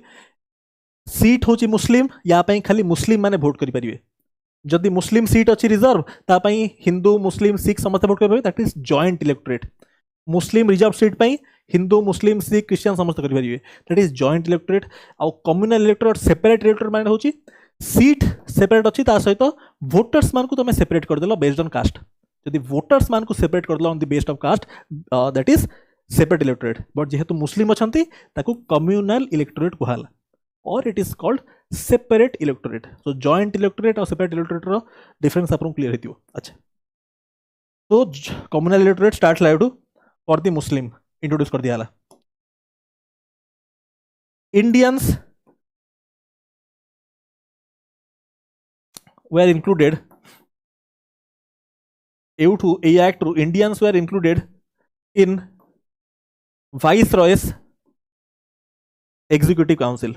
सीट होची मुस्लिम या पई खाली मुस्लिम माने वोट करि परिबे जदि मुस्लिम सीट अच्छी रिजर्व ता पई हिंदू मुस्लिम सिख समस्त वोट करि that is joint electorate Muslim reserve seat पई हिंदू मुस्लिम सिख क्रिश्चियन समस्त करि परिबे दैट इज जॉइंट इलेक्टोरेट आ कम्युनल इलेक्टोरेट सेपरेट इलेक्टोरेट माने होची सीट सेपरेट अच्छी ता सहित वोटर्स मान को तुम सेपरेट कर देलो बेस्ड ऑन कास्ट यदि वोटर्स मान को सेपरेट कर देलो on the based of caste that is separate electorate but जेहेतु मुस्लिम अछंती ताकू कम्युनल इलेक्टोरेट कहला और it is called separate electorate so joint electorate और सेपरेट इलेक्टोरेट रो डिफरेंस आपन क्लियर हेतियो अच्छा तो communal electorate start live to for the Muslim introduce कर दिया Indians were included Indians were included in Viceroy's Executive Council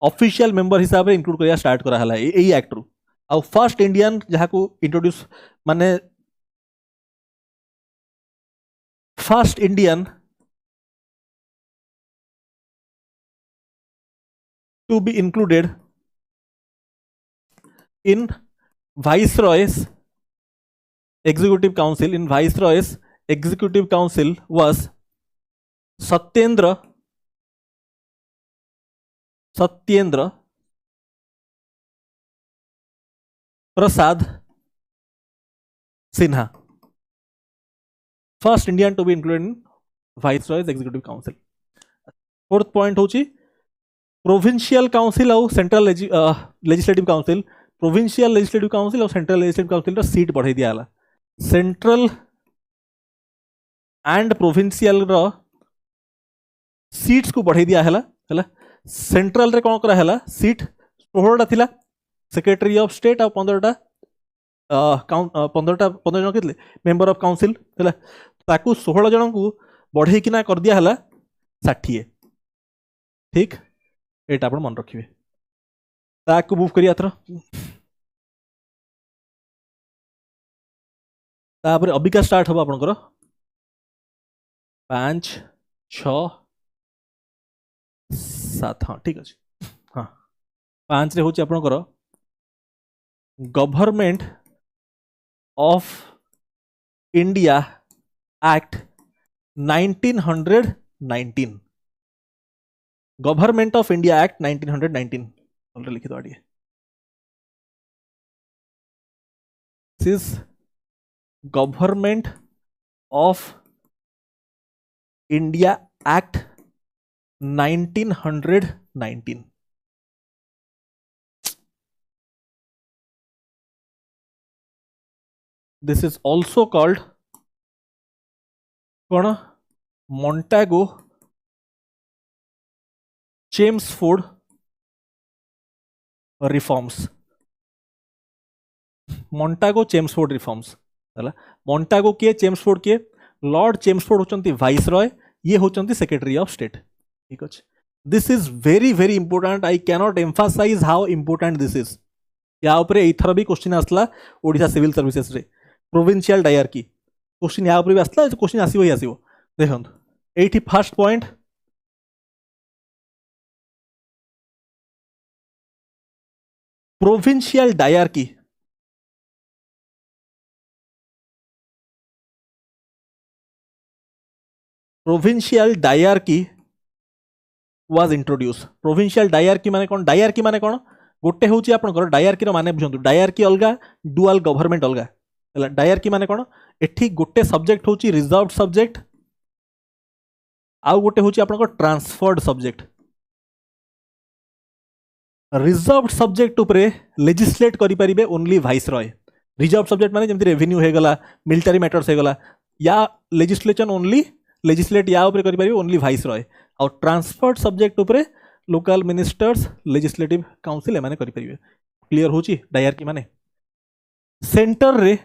official member हिसाब रे इंक्लूड करिया स्टार्ट करा हला एई एक्ट रु आ फर्स्ट इंडियन जहा को इंट्रोड्यूस माने first Indian to be included in Viceroy's Executive Council was Satyendra Prasad Sinha first Indian to be included in Viceroy's Executive Council fourth point होची प्रोविंशियल काउंसिल और central legislative council provincial legislative council और central legislative council रा seat बढ़ाई दिया हला central and provincial रा seats को बढ़ाई दिया हला सेंट्रल रे कोन करा हला सीट 16 टा थिला सेक्रेटरी ऑफ स्टेट और 15 जन कितले मेंबर ऑफ काउंसिल हला ताकू 16 जन को बढ़ाई किना कर दिया हला 60 ठीक एटा आपण मन रखिबे ताकू मूव करिया थरा तापर अबिका स्टार्ट हम आपनकर 5 6 7 हाँ ठीक अच्छे हाँ 5 रे होची आपनकर government of India act 1919 government of India act 1919 already लिखी दो this government of India act 1919 this is also called कौन मोंटागो चेम्सफोर्ड रिफॉर्म्स मोंटागो चेम्सफोर्ड रिफॉर्म्स है मोंटागो किए चेम्सफोर्ड किए लॉर्ड चेम्सफोर्ड होचंती वाइस रॉय ये होचंती सेक्रेटरी ऑफ स्टेट ठीक अच्छे this is very very important I cannot emphasise how important this is या उपरे एथर भी क्वेश्चन आसला ओडिशा सिविल सर्विसेस रे प्रोविंशियल डायरकी क्वेश्चन या उपरे भी आसला क्वेश्चन आसीबो ही आसीबो देखंत एठी first point provincial dyarchy provincial dyarchy was introduce provincial dyarchy माने कोन डायरकी माने कोन गोटे होची आपनकर डायरकी रो माने बुझंतु डायरकी अलगा डुअल गवर्नमेंट अलगा हला डायरकी माने कोन एठी गोटे सब्जेक्ट होची रिजर्व्ड सब्जेक्ट आउ गोटे होची आपनकर ट्रांसफर्ड सब्जेक्ट रिजर्व्ड सब्जेक्ट उपरे लेजिस्लेट करि परिबे only viceroy reserved subject माने जेमति रेवेन्यू हे गला मिलिटरी मैटर्स हे गला या लेजिस्लेशन ओनली लेजिस्लेट या उपरे करि परिबे ओनली वाइस रॉय और ट्रांसफर्ड सब्जेक्ट उपरे लोकल मिनिस्टर्स लेजिस्लेटिव काउंसिल एमाने करि परिबे क्लियर होची डायरकी माने सेंटर रे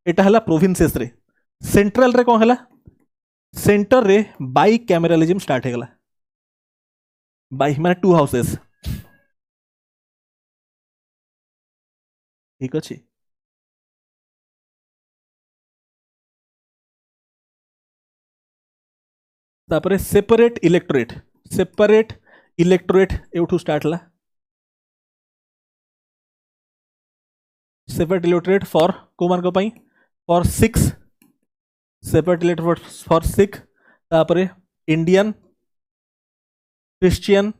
एटा हला प्रोविंसेस रे सेंट्रल रे कोन हला सेंटर रे बाई कैमरलिज्म स्टार्ट हे गला बाई माने टू हाउसेस ठीक अछि तापरे सेपरेट इलेक्टोरेट एठू स्टार्ट ला सेपरेट इलेक्टोरेट फॉर को मान को पई फॉर 6 सेपरेट इलेक्टोरेट फॉर 6 तापरे इंडियन क्रिश्चियन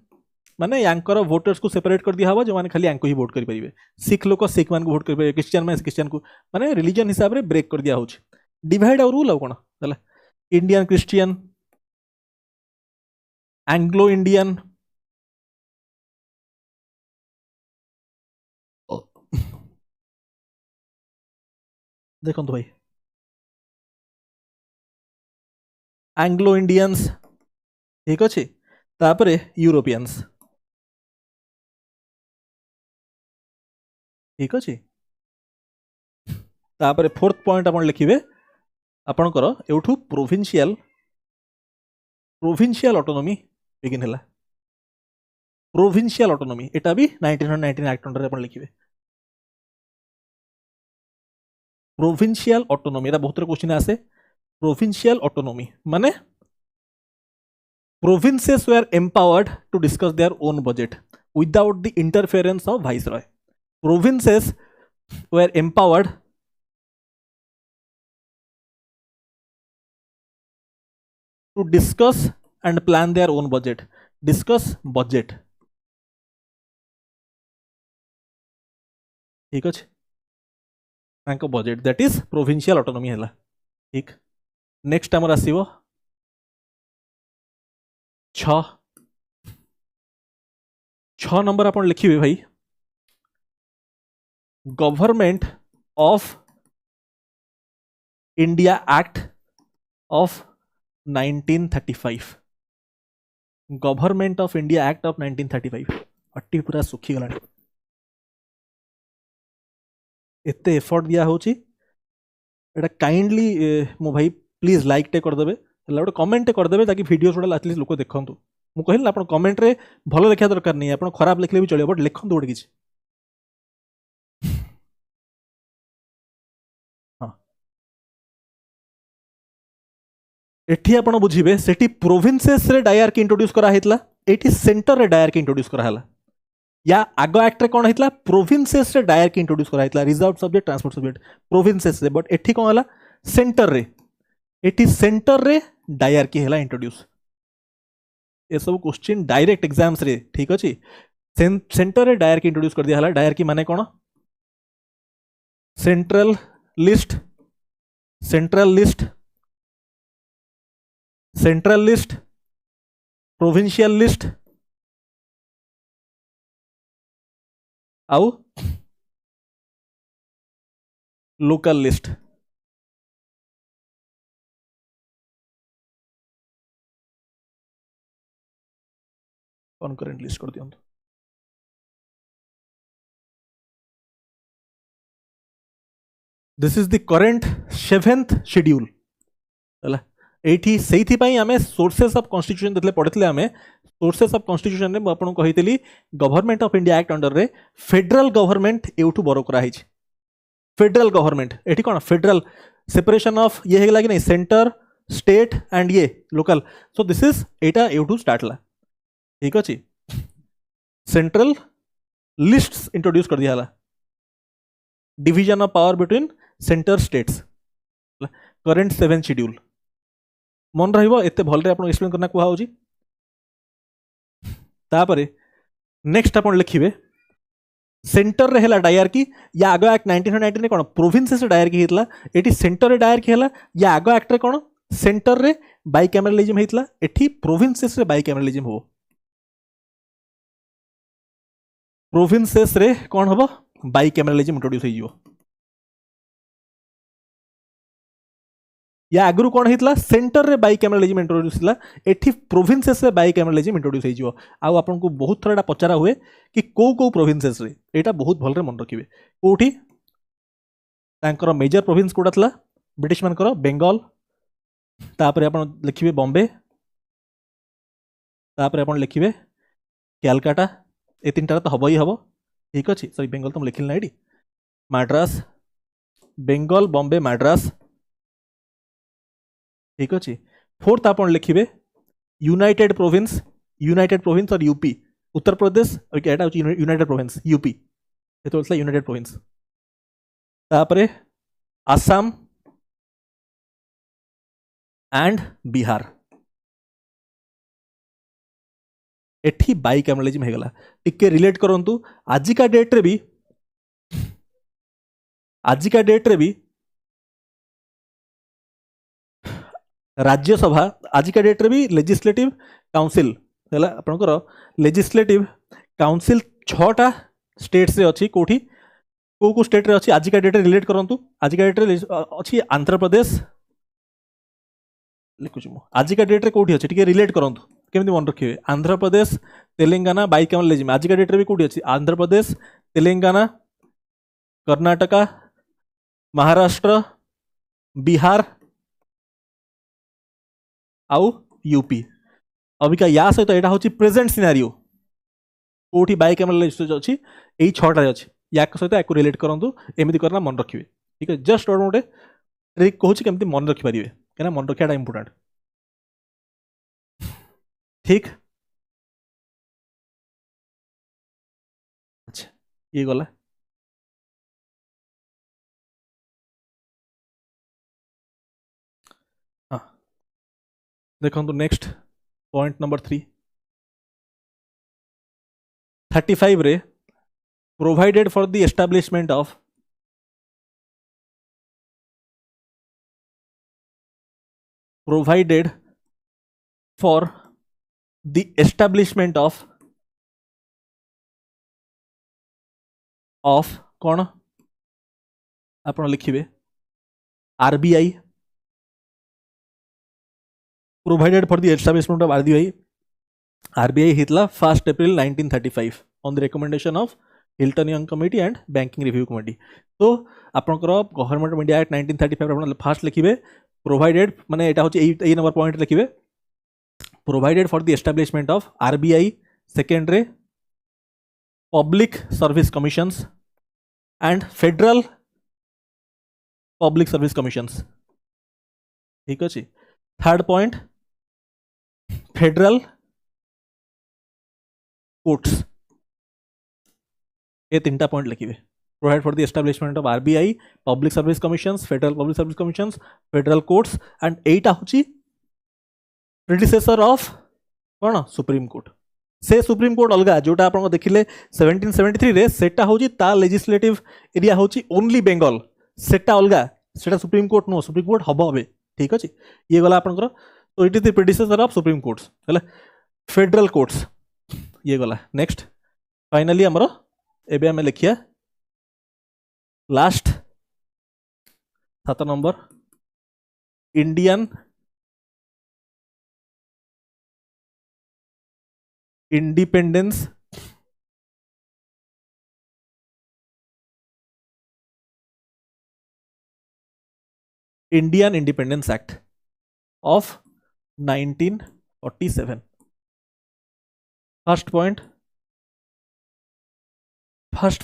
माने यांकर वोटर्स को सेपरेट कर दिया हवा जो माने खाली यांको ही वोट करि परिबे सिख लोक सिख मान को वोट करि परिबे क्रिश्चियन में क्रिश्चियन को माने रिलीजन हिसाब रे ब्रेक कर दिया होची डिवाइड और रूल कोन हला इंडियन क्रिश्चियन एंग्लो इंडियन देखो तो भाई एंग्लो इंडियंस ठीक अच्छे तापरे यूरोपियंस ठीक अच्छे तापरे फोर्थ पॉइंट आपण लिखिबे आपणकर एठू प्रोविंशियल ऑटोनॉमी बिगिन हला प्रोविंशियल ऑटोनॉमी एटा भी 1919 एक्ट अंडर आपण लिखिबे प्रोविंशियल ऑटोनॉमी एटा बहुत क्वेश्चन आसे प्रोविंशियल ऑटोनॉमी माने provinces were empowered to discuss their own budget without the interference of viceroy provinces were empowered to discuss and plan their own budget discuss budget ठीक अच्छे तांको budget that is provincial autonomy है ठीक next आमर आसीबो 6 number आपण लिखिबे भाई government of India act of 1935 government of India act of 1935 अट्टी पूरा सुखी गला एते एफर्ट दिया होची एटा काइंडली मो भाई प्लीज लाइक टे कर देबे गोटे कमेंट कर देबे ताकि वीडियो थोड़ा एटलिस्ट लोक देखंतु मु कहली आपण कमेंट रे भलो लिखा दरकार नहीं आपण खराब लिखले भी चलियो बट लिखंतु गोटे किछि एठी आपण बुझिबे सेठी प्रोविंसेस रे डायरकी इंट्रोड्यूस करा हेतला एठी सेंटर रे डायरकी इंट्रोड्यूस करा हला या आगो एक्ट रे कोन हेतला प्रोविंसेस रे डायरकी इंट्रोड्यूस करा हेतला reserve subject transport subject provinces रे बट एठी कोन हला सेंटर रे एठी सेंटर रे डायरकी हेला इंट्रोड्यूस ये सब क्वेश्चन डायरेक्ट एग्जाम्स रे ठीक अछि सेंटर रे डायरकी इंट्रोड्यूस कर दिया हला डायरकी माने कोन सेंट्रल लिस्ट प्रोविंशियल लिस्ट आउ लोकल लिस्ट कनकरेंट लिस्ट कर दियंतु this is the current 7th schedule हला एठी सेइथि पई आमे सोर्सेस ऑफ कॉन्स्टिट्यूशन देतले पढितले आमे सोर्सेस ऑफ कॉन्स्टिट्यूशन ने आपन कहितली government of India act under रे फेडरल गवर्नमेंट एउठु बरो करा हिच फेडरल गवर्नमेंट एठी कोन फेडरल सेपरेशन ऑफ ये हेला कि नहीं सेंटर स्टेट एंड ये local so this is Etah एउठु start ला ठीक अछि सेंट्रल लिस्ट्स इंट्रोड्यूस कर दिया हला division of power between centre states current 7th schedule मन रहिबो एते भलरे आपण एक्सप्लेन करना कुहा होजी तापरे नेक्स्ट आपण लिखिबे सेंटर रे हेला डायरकी या आगो एक्ट 1919 रे कोन प्रोविंसेस रे डायरकी हेतला एठी सेंटर रे डायरकी हेला या आगो एक्ट रे कोन सेंटर रे बाइकैमरलिज्म हेतला एठी प्रोविंसेस रे बाइकैमरलिज्म हो प्रोविंसेस रे कोन हबो बाइकैमरलिज्म इंट्रोड्यूस होइजो या आगु कौन होता सेंटर रे बाइकैमरलिज्म इंट्रोड्यूस होता एठी प्रोविंसेस रे बाइकैमरलिज्म इंट्रोड्यूस हो आउ आपन को बहुत थोड़ा पचारा हुए कि को प्रोविंसेस रे एटा बहुत भलरे मन रखिबे कोठी तांकर मेजर प्रोविंस कोडा थला ब्रिटिश मानकर बेंगल तापरे आपन लिखिबे बॉम्बे तापरे आपन लिखिबे कलकत्ता ए तीनटा तो हबो ही हबो ठीक अछि सॉरी बेंगल तुम लिखिल ना एडी मद्रास बेंगल बॉम्बे मद्रास ठीक अच्छे फोर्थ आप लिखिए यूनाइटेड प्रोविंस और UP Uttar Pradesh United province UP ये तो यूनाइटेड प्रोविंस तापरे आसाम एंड बिहार एठी बाइकैमरलिज्म हेगला टिके रिलेट करंतु आजिका डेट रे भी राज्यसभा आजिका डेट रे भी लेजिस्लेटिव काउंसिल है आपंकर लेजिस्लेटिव काउंसिल 6टा स्टेट्स रे अच्छी कोठी को स्टेट रे अच्छी आजिका डेट रे रिलेट करंतु आजिका डेट रे अच्छी आंध्र प्रदेश लिखुछु मु आजिका डेट रे कोठी अच्छी टिके रिलेट करंतु केमति मन रखिबे आंध्र प्रदेश तेलंगाना बाइकैमरलिज्म आजिका डेट रे भी कोठी अच्छी आंध्र प्रदेश तेलंगाना कर्नाटका महाराष्ट्र बिहार आउ यूपी अबिका या सहित एटा होची प्रेजेंट सिनेरियो कोठी बाइकैमरलिज्म अच्छी एई 6टा अच्छी या सहित याको रिलेट करंतु एमिति करना मन रखिबे ठीक है जस्ट गोटे ट्रिक कहूची केमति मन रखि परिबे केना मन रखियाटा इंपोर्टेंट ठीक अच्छा ये गला हाँ देखो नेक्स्ट पॉइंट नंबर 3 35 रे provided for the establishment of कौन आप लिखिए RBI provided for the establishment of RBI hitla 1st April 1935 on the recommendation of Hilton Young Committee and Banking Review Committee. तो आपनकर गवर्नमेंट ऑफ इंडिया एक्ट 1935 आपन fast लिखिबे provided माने एटा होची ए नंबर पॉइंट लिखिबे provided for the establishment of RBI second रे public service commissions and federal public service commissions ठीक अछि थर्ड पॉइंट फेडरल कोर्ट्स, ये तीनटा पॉइंट लिखिए। Provide for the establishment of RBI, public service commissions, federal public service commissions, federal courts and एटा होची predecessor of कौन supreme court. से supreme court अलग जोटा आप देखिले 1773 रे सेटा होची ता लेजिस्लेटिव एरिया होची ओनली बेंगल, सेटा अलग, सेटा supreme court no, supreme court हबो हबे, ठीक अछि। ये गला आपनकर, तो it is the predecessor of supreme courts हला फेडरल कोर्ट्स, ये गला। नेक्स्ट फाइनली हमरो एबे हमें लिखिया last 7 number Indian independence Indian independence act of 1947। First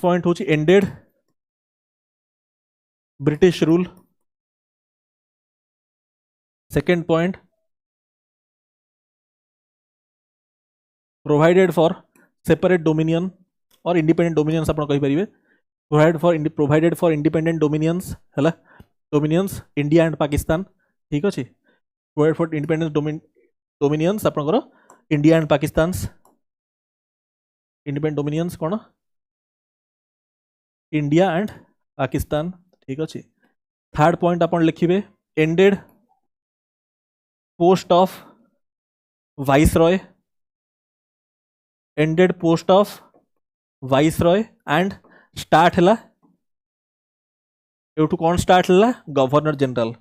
point होची ended British rule. Second point provided for separate dominion और इंडिपेंडेंट डोमिनियंस आप कहि परिबे, प्रोवाइडेड फॉर इंडिपेंडेंट डोमिनियंस हला, डोमिनियंस इंडिया एंड पाकिस्तान, ठीक अछि। प्रोवाइड फॉर इंडिपेंडेंट डोमिनियंस आपनकर India and Pakistan, independent dominions कोन इंडिया एंड पाकिस्तान, ठीक अछि। थर्ड पॉइंट आपण लिखिबे ended post of viceroy, ended post of viceroy and start हला एठू कौन स्टार्ट हला गवर्नर जनरल,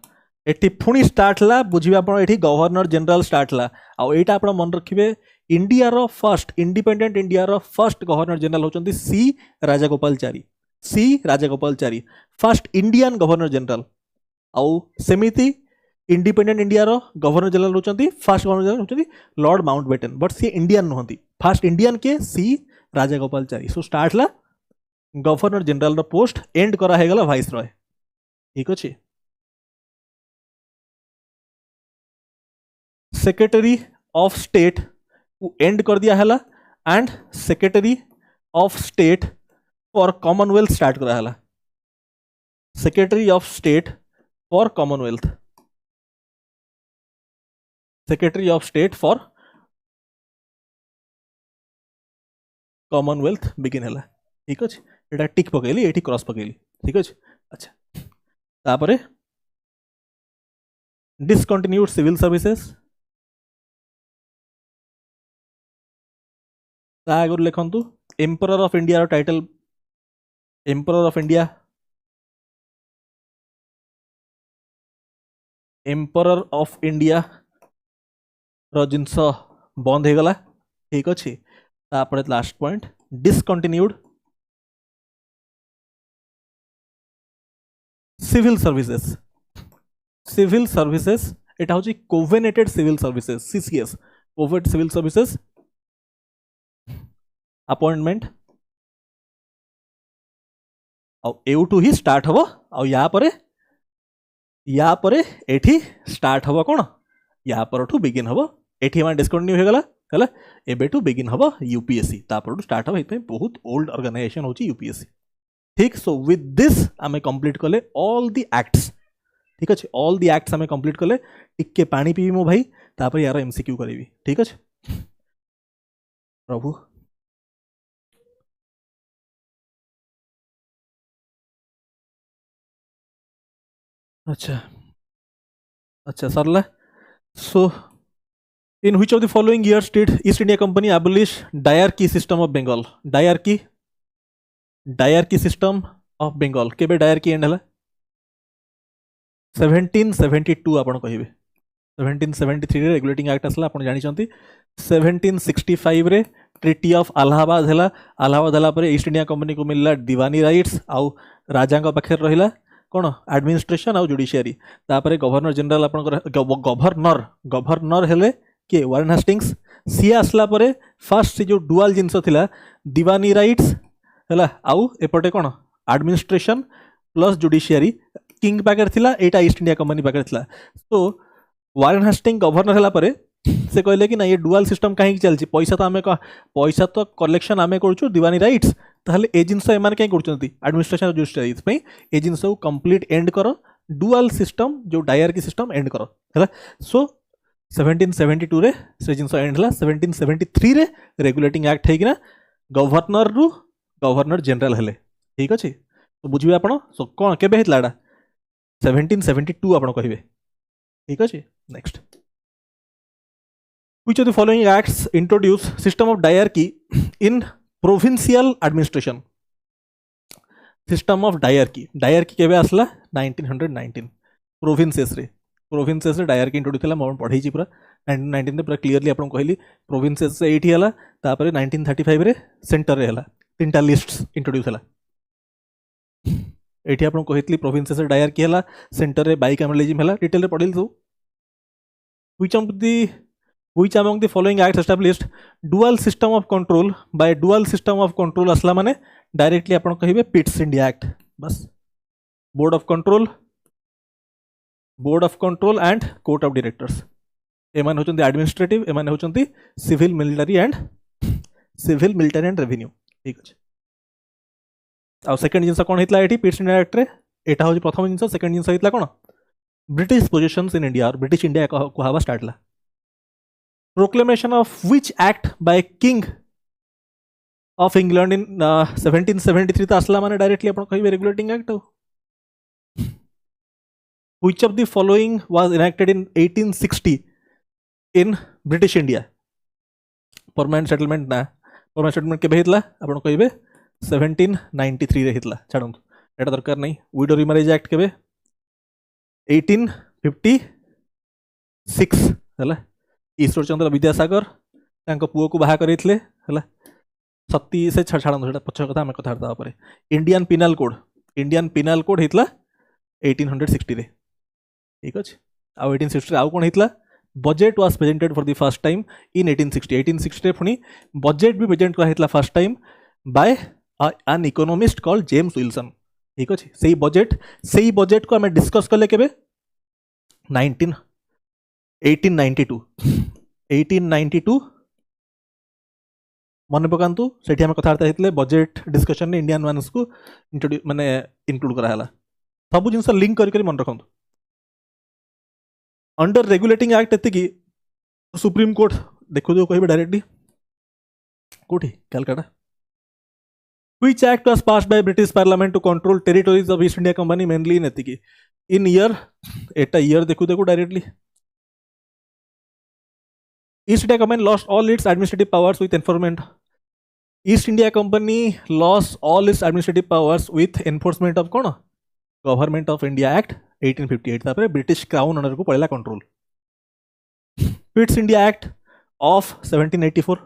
एठी पुणी स्टार्ट हला बुझिबे आपण एठी गवर्नर जनरल स्टार्ट हला। आ एटा आपण मन रखिबे इंडिया रो फर्स्ट इंडिपेंडेंट इंडिया रो फर्स्ट गवर्नर जनरल होचंती C Rajagopalachari, C Rajagopalachari first Indian governor general. आउ सेमिति इंडिपेंडेंट इंडिया रो गवर्नर जनरल होचंती फर्स्ट गवर्नर जनरल होचंती लॉर्ड माउंटबेटन, बट सी इंडियन नहंती, फर्स्ट इंडियन के सी राजागोपालचारी। सो स्टार्ट ला गवर्नर जनरल रो पोस्ट, एंड करा है गला वाइसरॉय, ठीक अछि। सेक्रेटरी ऑफ स्टेट को एंड कर दिया हला end secretary of state for Commonwealth start करा हला, secretary of state for Commonwealth, secretary of state for Commonwealth begin हला, ठीक अछि। एटा टिक पकेली, एठी क्रॉस पकेली, ठीक अछि। अच्छा तापरे डिसकंटिन्यूड सिविल सर्विसेस, ता आगुर लिखंतु एम्परर ऑफ इंडिया रो टाइटल, emperor of India, emperor of India रो जिनस बंद हे गला, ठीक अछि। तापरे last point discontinued civil services, civil services एटा होची कोवेनेटेड सिविल सर्विसेस सीसीएस, कोवेट सिविल सर्विसेस अपॉइंटमेंट आ एउटू ही स्टार्ट हबो आ या परे एठी स्टार्ट हबो कोन या परठू बिगिन हबो, एठी हम डिस्कंटिन्यू हे गला हला, एबेटू बिगिन हबो यूपीएससी, तापरठू स्टार्ट हबो। इतने बहुत ओल्ड ऑर्गेनाइजेशन होची यूपीएससी, ठीक। सो विथ दिस आमे कंप्लीट कले ऑल द एक्ट्स, ठीक अच्छे। ऑल द एक्ट्स आमे कंप्लीट कले, टिके पानी पीबी मो भाई, तापर यार एमसीक्यू करेबी, ठीक अच्छे प्रभु। अच्छा सरला। So in which of the following years did East India company abolish dyarchy system of Bengal, dyarchy system of Bengal केबे डायरकी एंड हला 1772 आपण कहिबे, 1773 रे रेगुलेटिंग एक्ट असला आपण जानि चंती, 1765 रे ट्रिटी ऑफ अलाहाबाद हला, अलाहाबाद हला परे ईस्ट इंडिया कंपनी को मिलला दीवानी राइट्स, आउ राजा का पाखे रहिला कोन एडमिनिस्ट्रेशन आउ जुडिशियरी। तापरे गवर्नर जनरल आपण गवर्नर हेले के वारेन हेस्टिंग्स, सी आसला परे फर्स्ट से जो डुअल जिंस थिला दीवानी राइट्स हला, आउ एपटे कोन एडमिनिस्ट्रेशन प्लस जुडिशियरी किंग पाकर थिला, एटा ईस्ट इंडिया कंपनी पाकर थिला। तो वारेन हेस्टिंग गवर्नर हला परे से कहले कि ना ये डुआल सिस्टम कहीं चलछि पैसा तो कलेक्शन आमे करछु दीवानी राइट्स ताहले ए जिंस एमान कहीं करछंती एडमिनिस्ट्रेशन जुडिशियरी पे ए जिंस को कंप्लीट एंड करो डुआल सिस्टम जो डायरकी सिस्टम एंड करो हला सो 1772 रे से जिंस एंड हला 1773 रे रेगुलेटिंग एक्ट है कि ना गवर्नर रु गवर्नर जनरल हेले ठीक अछि तो बुझिबे आपण सो कोन केबे हेतला एडा 1772 आपण कहिबे ठीक अछि next which of the following acts introduce system of diarchy in provincial administration system of diarchy केबे आसला 1919 provinces रे diarchy introduce हला हम पढै छी पूरा 1919 रे पूरा क्लियरली आपन कहली provinces से एठी हला तापर 1935 रे सेंटर रे हला तीनटा लिस्ट्स इंट्रोड्यूस हला एठी आपन कहितली provinces से diarchy हला सेंटर रे bicameralism हला डिटेल रे पढिल सो which among the following acts established dual system of control by dual system of control असला माने डायरेक्टली आपण कहिबे पिट्स इंडिया एक्ट बस board of control and court of directors एमान होचंती एडमिनिस्ट्रेटिव एमान होचंती सिविल मिलिटरी एंड रेवेन्यू ठीक अछि आ second जिंस कोन हितला एठी पिट्स इंडिया एक्ट रे एटा होची प्रथम जिंस सेकंड जिंस हितला कोन ब्रिटिश पोजीशंस इन इंडिया और ब्रिटिश इंडिया को हवा स्टार्ट ला proclamation of which act by king of England in 1773 तो असला माने डायरेक्टली आपण कहिबे regulating act which of the following was enacted in 1860 in British India permanent settlement केबे हितला आपण कहिबे 1793 रे हितला छाडंतु एटा दरकार नै विडो रिमैरेज एक्ट केबे 1856 हला ईश्वर चंद्र विद्यासागर पुओ को बाहा करइथले हला सती से छाड़न सेटा पछ कथा हम कथा हरता परे इंडियन पिनल कोड हितला 1860 रे ठीक अछि आ 1860 आउ कोन हितला budget was presented for the first time in 1860 रे फुनी बजेट भी प्रेजेंट करा हितला first time by an economist called James Wilson ठीक अछि सेही बजेट को हम डिस्कस करले केबे 1892 मन पकांतु सेठी हम कथा हेतले बजेट डिस्कशन ने इंडियन मानस को इंट्रोड्यूस माने इंक्लूड करा हला सब जिंस लिंक करी मन रखंतु अंडर रेगुलेटिंग एक्ट एति की सुप्रीम कोर्ट देखो जो कहबे डायरेक्टली कोठी Calcutta which act was passed by British parliament to control territories of East India company mainly in एति की इन ईयर एटा ईयर देखो directly East India Company lost all its administrative powers with enforcement. East India Company lost all its administrative powers with enforcement of कौन Government of India Act 1858 तापर British Crown under को पड़ेला control Pitt's India Act of 1784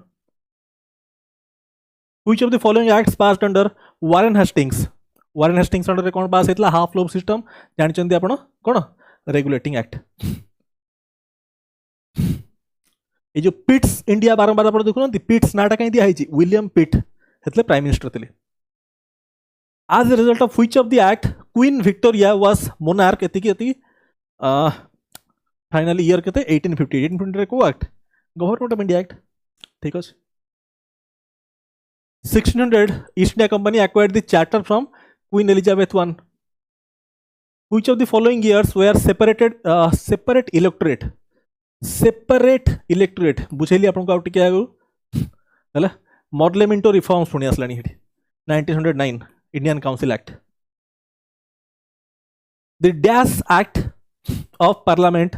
Which of the following acts passed under Warren Hastings under कौन पास हेतला half lobe system जानचंदी आपण कौन regulating act ये जो Pitt's India बारंबार आप देखुना पिट्स नाटा कहीं दिया है विलियम पिट हेतले प्राइम मिनिस्टर थे आज the result of which of the act Queen Victoria was monarch एति फाइनली ईयर केते 1850 रे को act government of India act ठीक अछि 1600 East India company acquired the charter from Queen Elizabeth I which of the following years were separate electorate बुझेली आपन को आउट के आगु हला मॉडलेमेंटो रिफॉर्म्स पुणी आसलानी हेठी 1909 Indian council act the dash act of parliament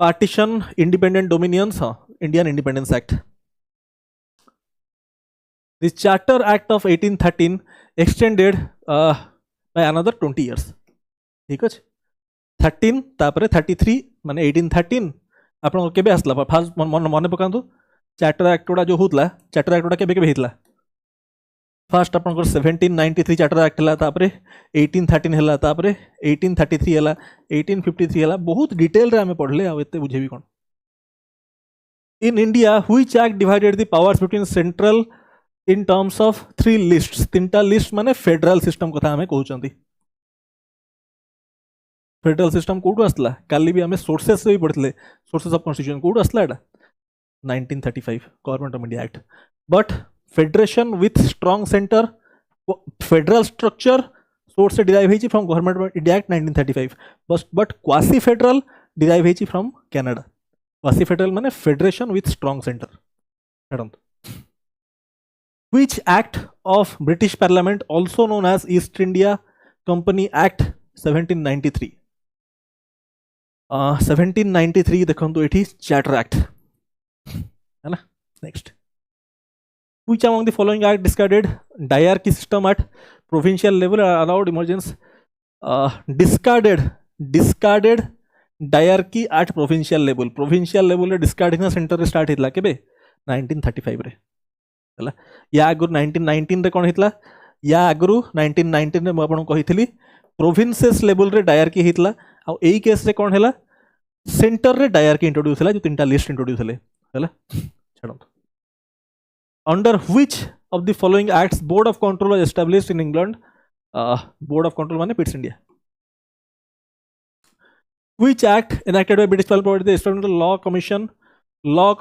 partition independent dominions Indian independence act the charter act of 1813 extended by another 20 years ठीक अछि 13 तापर 33 माने 1813 आपन केबे आसला फास्ट मन पकांतु चार्टर एक्ट गुड़ा जो होतला चार्टर एक्ट गुड़ा केबे हेतला फर्स्ट आपन 1793 चार्टर एक्ट हला तापर 1813 हला तापर 1833 हला 1853 हला बहुत डिटेल रे हमें पढ़ले आ एते बुझेबी कोन in India which act divided the powers between central in terms of 3 lists तीनटा लिस्ट माने फेडरल सिस्टम कथा हमें कहउचंती फेडरल सिस्टम कोठू आसला काली भी आमे सोर्सेस भी पढ़िले सोर्सेस ऑफ कॉन्स्टिट्यूशन कोठू आसला एटा 1935 government of India act but federation with strong centre federal structure source से डिराइव होइछि from government of India act 1935 but quasi federal derive होइछि फ्रॉम कनाडा क्वासी फेडरल माने फेडरेशन विथ स्ट्रॉन्ग सेंटर छाड़ंतु Which act of British Parliament, also known as East India Company Act 1793? 1793 देखो it is Charter Act है ना. Next, which among the following act discarded diarchy system at provincial level allowed emergence? Discarded diarchy at provincial level रे discard ना center रे start हितला केबे 1935 रे है या आगु 1919 रे कौन हितला या आगु 1919 रे मु आपन कहितली प्रोविंसेस लेवल रे डायरकी हितला आ एई केस रे कौन हैला सेंटर रे डायरकी इंट्रोड्यूस हैला जो तीनटा लिस्ट इंट्रोड्यूस हैले हैला छाडो under which of the following acts board of control was established in England board of control माने Pitt's India which act enacted by British parliament the establishment law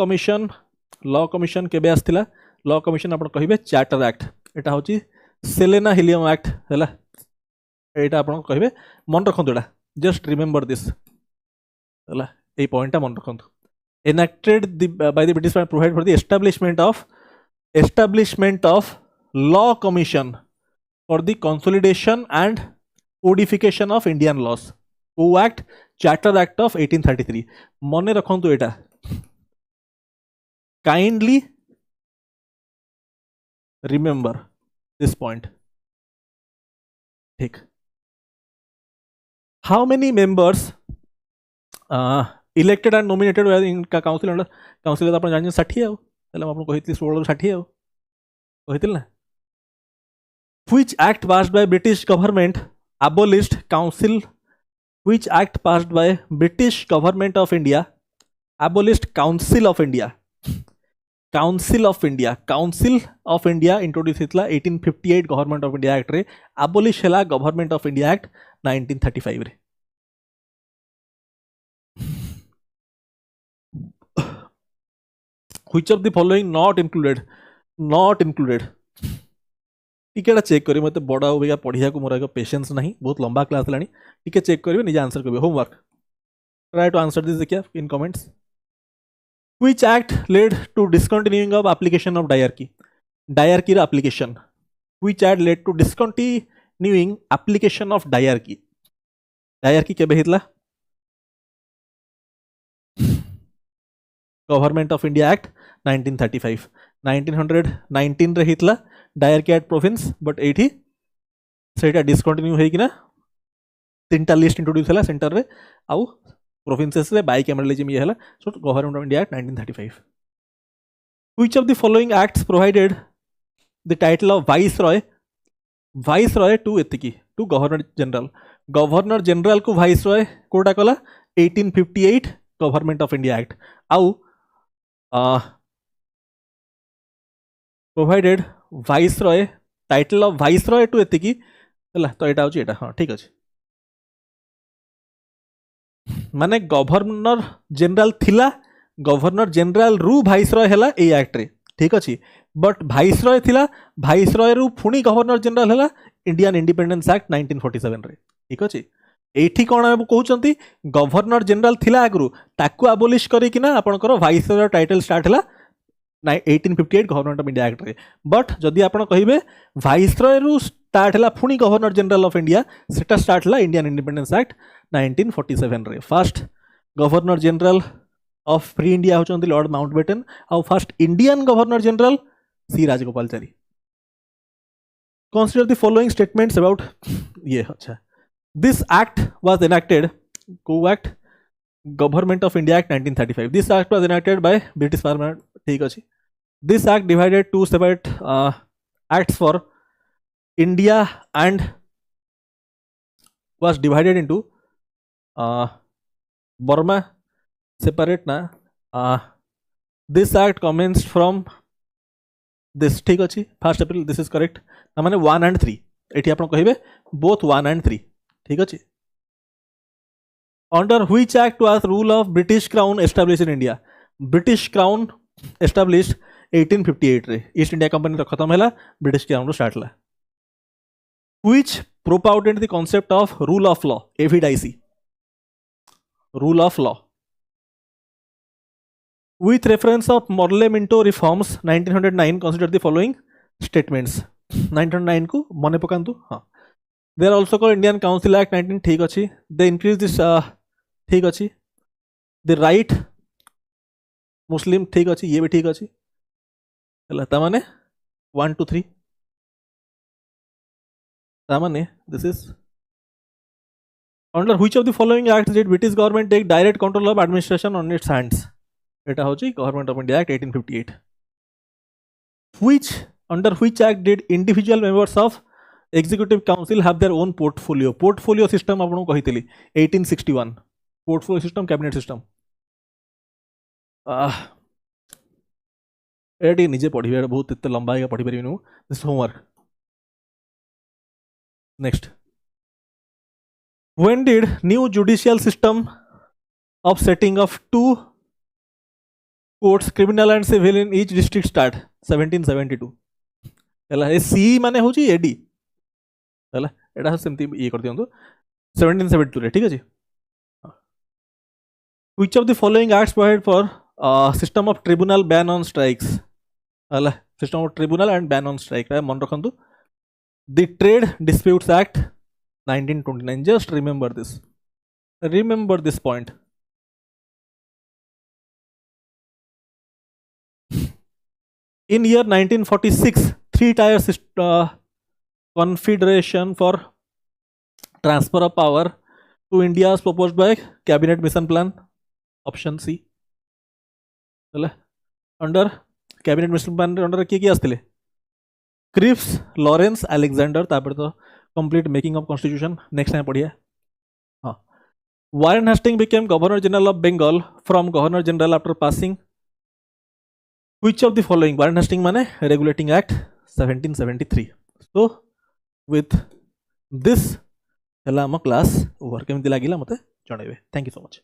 commission केबे आस्थिला law commission आप कहे charter act एटा हूँ Selena helium act है यहाँ आप कहे मन रखु एटा जस्ट रिमेम्बर दिस है ये पॉइंटा मन रखु enacted by the British provide for the establishment of law commission for the consolidation and codification of Indian laws को एक्ट चार्टर एक्ट ऑफ 1833 मन रखु एटा काइंडली remember this point. ठीक. How many members elected and nominated were in council under council का अपन जानिए 60 आओ पहले हम अपन कहितली 16 60 आओ कहितल ना. Which act passed by British government abolished council? Which act passed by British government of India abolished Council of India? Council of India introduce हितला 1858 government of India act रे abolish हैला गवर्नमेंट ऑफ इंडिया एक्ट 1935 रे. Which of the following not included टिकेटा check करी मते बड़ा होगा पढ़िया को मोर पेशेंस नहीं बहुत लंबा क्लास लानी टिके चेक करिवे निजे आंसर करिवे homework try to answer this देखिए in comments. Which act led to discontinuing of application of diarchy? Diarchy application. Which act led to discontinuing application of diarchy? Diarchy केबे हितला? Government of India Act 1935. 1919 रे हितला diarchy at province but एठी सेटा discontinue हे किना तीनटा list introduce हैला centre रे आउ provinces रे बाइकैमरलिज्म ये हैला so government of India act 1935. Which of the following acts provided the title of viceroy to एतिकी टू गवर्नर जनरल को वाइसरॉय कोटा कला 1858 गवर्नमेंट ऑफ इंडिया एक्ट आउ provided viceroy title of viceroy to एतिकी हैला तो एटा होची एटा हां ठीक अछि माने गवर्नर जनरल रु भाइसरॉय हैला ए एक्ट रे ठीक अछि बट भाइसरॉय थिला भाइसरॉय रु पुणी गवर्नर जनरल हैला इंडियन इंडिपेंडेंस एक्ट 1947 रे ठीक अछि एठी कोन कहउचंती गवर्नर जनरल थिला आगरु ताकू अबोलिश करी किना आपनकर भाइसरॉय टाइटल स्टार्ट हैला 1858 गवर्नमेंट ऑफ इंडिया एक्ट रे बट जदि आपण कहिबे भाइसरॉय रु स्टार्ट हैला पुणी गवर्नर जनरल ऑफ इंडिया सेटा स्टार्ट हैला इंडियन इंडिपेंडेंस एक्ट 1947 रे. First governor general of free India होचंती लॉर्ड माउंटबेटन और first Indian governor general C Rajagopalachari. Consider the following statements about ये अच्छा दिस एक्ट वाज एनैक्टेड को act government of India act 1935 this act was enacted by British parliament ठीक अछि. This act divided to separate acts for India and was divided into Burma separate na. This act commenced from this ठीक अच्छी 1st April this is correct माने 1 and 3 एठी आपण कहिबे both 1 and 3 ठीक अच्छी under which act was rule of British crown establish in India British crown establish 1858 रे East India company तो खत्म है ब्रिटिश क्राउन स्टार्ट है which propounded the concept of rule of law A V Dicey rule of law with reference of Morley Minto reforms 1909 consider the following statements 1909 को मने पकांतु हाँ they are also called Indian Council Act 19 ठीक अच्छी they increase this ठीक अच्छी the right Muslim ठीक अच्छी ये भी ठीक अच्छी चला तामाने 1 2 3 तामाने this is under which of the following acts did British government take direct control of administration on its hands এটা হচ্ছে government of India act 1858 which under which act did individual members of executive council have their own portfolio system आपको कहितली 1861 portfolio system cabinet system एटी निजे पढ़िबे बहुत एते लंबा है पढ़ि परिबिनु this homework next when did new judicial system of setting of two courts criminal and civil in each district start 1772 हला ए सी माने होची एडी हला एटा सेमती ये कर दियंतु 1772 रे ठीक अछि which of the following acts provide for system of tribunal ban on strikes हला system of tribunal and ban on strike मन रखंतु the trade disputes act 1929 just remember this point in year 1946 three-tier confederation for transfer of power to India is proposed by cabinet mission plan option C under cabinet mission plan under किए आसते Cripps Lawrence Alexander तापर तो complete making of constitution next time पढ़िए हाँ Warren Hastings became governor general of Bengal from governor general after passing which of the following Warren Hastings माने regulating act 1773 so with this हला हम class over केमती लागिला मते जणाइबे थैंक यू सो मच।